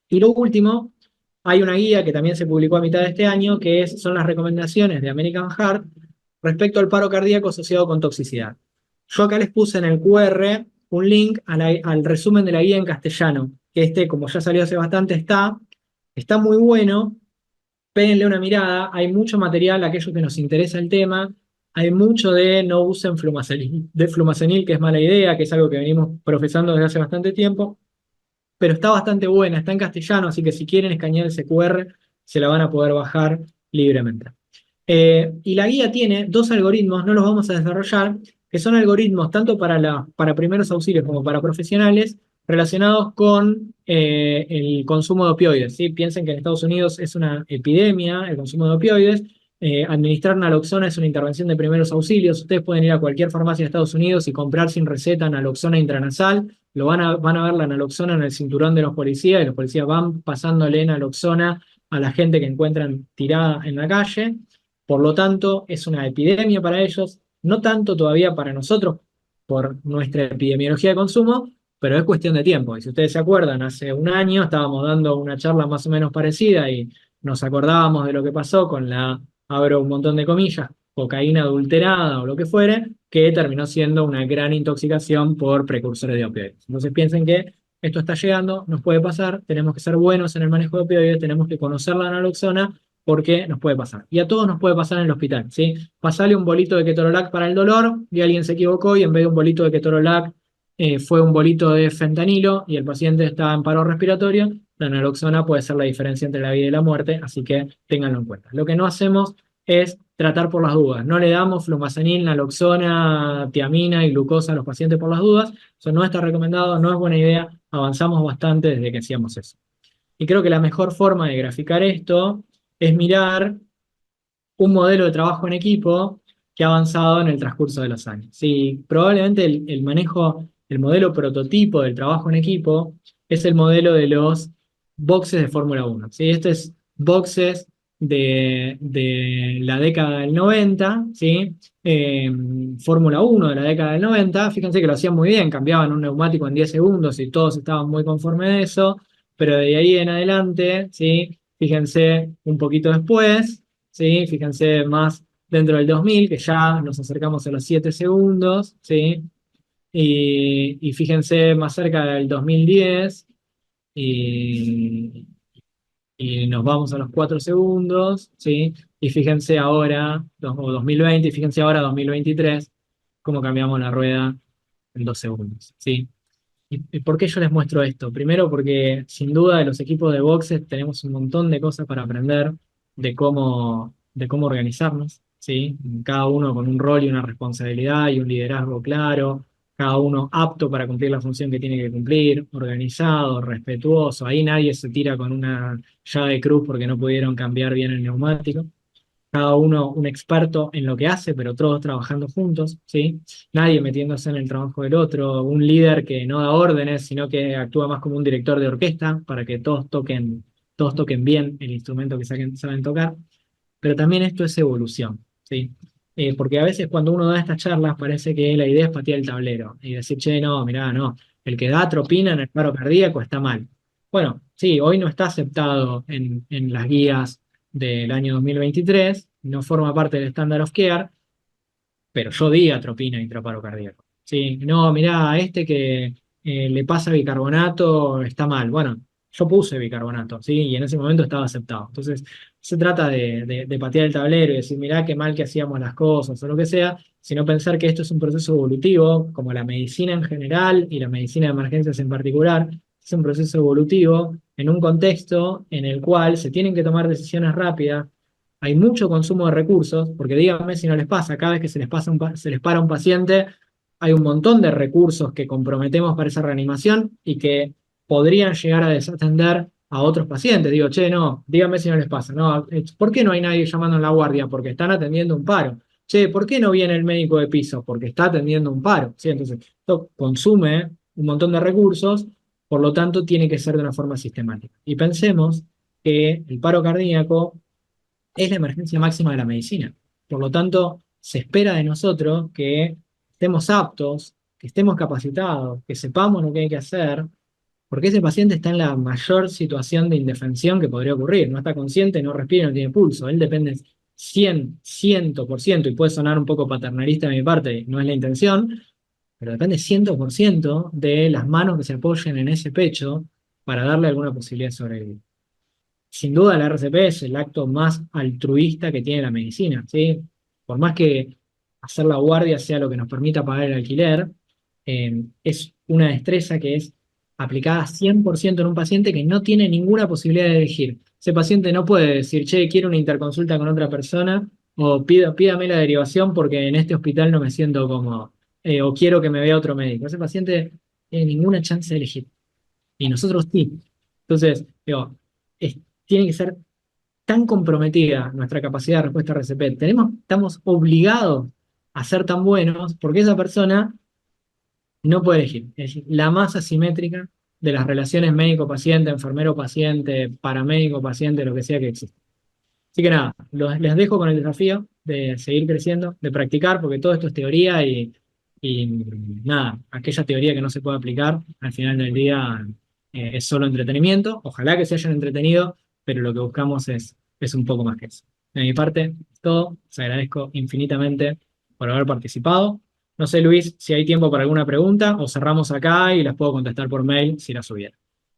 Y lo último, hay una guía que también se publicó a mitad de este año, que son las recomendaciones de American Heart respecto al paro cardíaco asociado con toxicidad. Yo acá les puse en el QR un link al resumen de la guía en castellano, que como ya salió hace bastante, está muy bueno. Péguenle una mirada, hay mucho material a aquellos que nos interesa el tema, hay mucho de no usen flumacenil, que es mala idea, que es algo que venimos profesando desde hace bastante tiempo, pero está bastante buena, está en castellano, así que si quieren escanear ese QR, se la van a poder bajar libremente. Y la guía tiene dos algoritmos, no los vamos a desarrollar, que son algoritmos tanto para primeros auxilios como para profesionales, relacionados con el consumo de opioides, ¿sí? Piensen que en Estados Unidos es una epidemia el consumo de opioides. Administrar naloxona es una intervención de primeros auxilios. Ustedes pueden ir a cualquier farmacia de Estados Unidos y comprar sin receta naloxona intranasal. Van a ver la naloxona en el cinturón de los policías, y los policías van pasándole naloxona a la gente que encuentran tirada en la calle. Por lo tanto, es una epidemia para ellos, no tanto todavía para nosotros por nuestra epidemiología de consumo, pero es cuestión de tiempo. Y si ustedes se acuerdan, hace un año estábamos dando una charla más o menos parecida y nos acordábamos de lo que pasó con abro un montón de comillas, cocaína adulterada o lo que fuere, que terminó siendo una gran intoxicación por precursores de opioides. Entonces piensen que esto está llegando, nos puede pasar, tenemos que ser buenos en el manejo de opioides, tenemos que conocer la naloxona, porque nos puede pasar. Y a todos nos puede pasar en el hospital, ¿sí? Pasarle un bolito de ketorolac para el dolor y alguien se equivocó y en vez de un bolito de ketorolac fue un bolito de fentanilo y el paciente está en paro respiratorio. La naloxona puede ser la diferencia entre la vida y la muerte, así que ténganlo en cuenta. Lo que no hacemos es tratar por las dudas. No le damos flumacenil, naloxona, tiamina y glucosa a los pacientes por las dudas. Eso no está recomendado, no es buena idea. Avanzamos bastante desde que hacíamos eso. Y creo que la mejor forma de graficar esto es mirar un modelo de trabajo en equipo que ha avanzado en el transcurso de los años. Sí, probablemente el modelo prototipo del trabajo en equipo es el modelo de los boxes de Fórmula 1. ¿Sí? Este es boxes de la década del 90, ¿sí? Fórmula 1 de la década del 90, fíjense que lo hacían muy bien, cambiaban un neumático en 10 segundos y todos estaban muy conformes de eso, pero de ahí en adelante, ¿sí? Fíjense un poquito después, ¿sí? Fíjense más dentro del 2000, que ya nos acercamos a los 7 segundos, ¿sí? Y fíjense más cerca del 2010, y, y nos vamos a los 4 segundos, ¿sí? Y fíjense ahora, o 2020, y fíjense ahora 2023, cómo cambiamos la rueda en 2 segundos, ¿sí? ¿Y por qué yo les muestro esto? Primero porque sin duda de los equipos de boxes tenemos un montón de cosas para aprender de cómo organizarnos, ¿sí? Cada uno con un rol y una responsabilidad y un liderazgo claro, cada uno apto para cumplir la función que tiene que cumplir, organizado, respetuoso. Ahí nadie se tira con una llave de cruz porque no pudieron cambiar bien el neumático. Cada uno un experto en lo que hace, pero todos trabajando juntos, ¿sí? Nadie metiéndose en el trabajo del otro, un líder que no da órdenes, sino que actúa más como un director de orquesta para que todos toquen bien el instrumento que saben tocar. Pero también esto es evolución, ¿sí? Porque a veces cuando uno da estas charlas parece que la idea es patear el tablero y decir, che, no, mirá, no, el que da atropina en el paro cardíaco está mal. Bueno, sí, hoy no está aceptado en las guías del año 2023, no forma parte del Standard of Care, pero yo di atropina intraparo cardíaco. Sí, no, mirá, este que le pasa bicarbonato está mal. Bueno, yo puse bicarbonato, ¿sí? Y en ese momento estaba aceptado. Entonces, se trata de patear el tablero y decir, mirá qué mal que hacíamos las cosas o lo que sea, sino pensar que esto es un proceso evolutivo, como la medicina en general y la medicina de emergencias en particular, es un proceso evolutivo en un contexto en el cual se tienen que tomar decisiones rápidas. Hay mucho consumo de recursos, porque díganme si no les pasa, cada vez que se les para un paciente, hay un montón de recursos que comprometemos para esa reanimación y que podrían llegar a desatender a otros pacientes. Digo, che, no, díganme si no les pasa. No, ¿por qué no hay nadie llamando en la guardia? Porque están atendiendo un paro. Che, ¿por qué no viene el médico de piso? Porque está atendiendo un paro. ¿Sí? Entonces, esto consume un montón de recursos, por lo tanto, tiene que ser de una forma sistemática. Y pensemos que el paro cardíaco es la emergencia máxima de la medicina. Por lo tanto, se espera de nosotros que estemos aptos, que estemos capacitados, que sepamos lo que hay que hacer, porque ese paciente está en la mayor situación de indefensión que podría ocurrir. No está consciente, no respira, no tiene pulso. Él depende 100%, y puede sonar un poco paternalista de mi parte, no es la intención, pero depende 100% de las manos que se apoyen en ese pecho para darle alguna posibilidad de sobrevivir. Sin duda la RCP es el acto más altruista que tiene la medicina, ¿sí? Por más que hacer la guardia sea lo que nos permita pagar el alquiler, es una destreza que es aplicada 100% en un paciente que no tiene ninguna posibilidad de elegir. Ese paciente no puede decir, che, quiero una interconsulta con otra persona, o pídame la derivación porque en este hospital no me siento cómodo, o quiero que me vea otro médico. Ese paciente no tiene ninguna chance de elegir. Y nosotros sí. Entonces, digo, tiene que ser tan comprometida nuestra capacidad de respuesta a RCP. Estamos obligados a ser tan buenos porque esa persona no puede elegir. Es decir, la más asimétrica de las relaciones médico-paciente, enfermero-paciente, paramédico-paciente, lo que sea que exista. Así que nada, les dejo con el desafío de seguir creciendo, de practicar, porque todo esto es teoría y nada, aquella teoría que no se puede aplicar, al final del día es solo entretenimiento. Ojalá que se hayan entretenido, pero lo que buscamos es un poco más que eso. De mi parte, es todo. Les agradezco infinitamente por haber participado. No sé, Luis, si hay tiempo para alguna pregunta o cerramos acá y las puedo contestar por mail si las hubiera.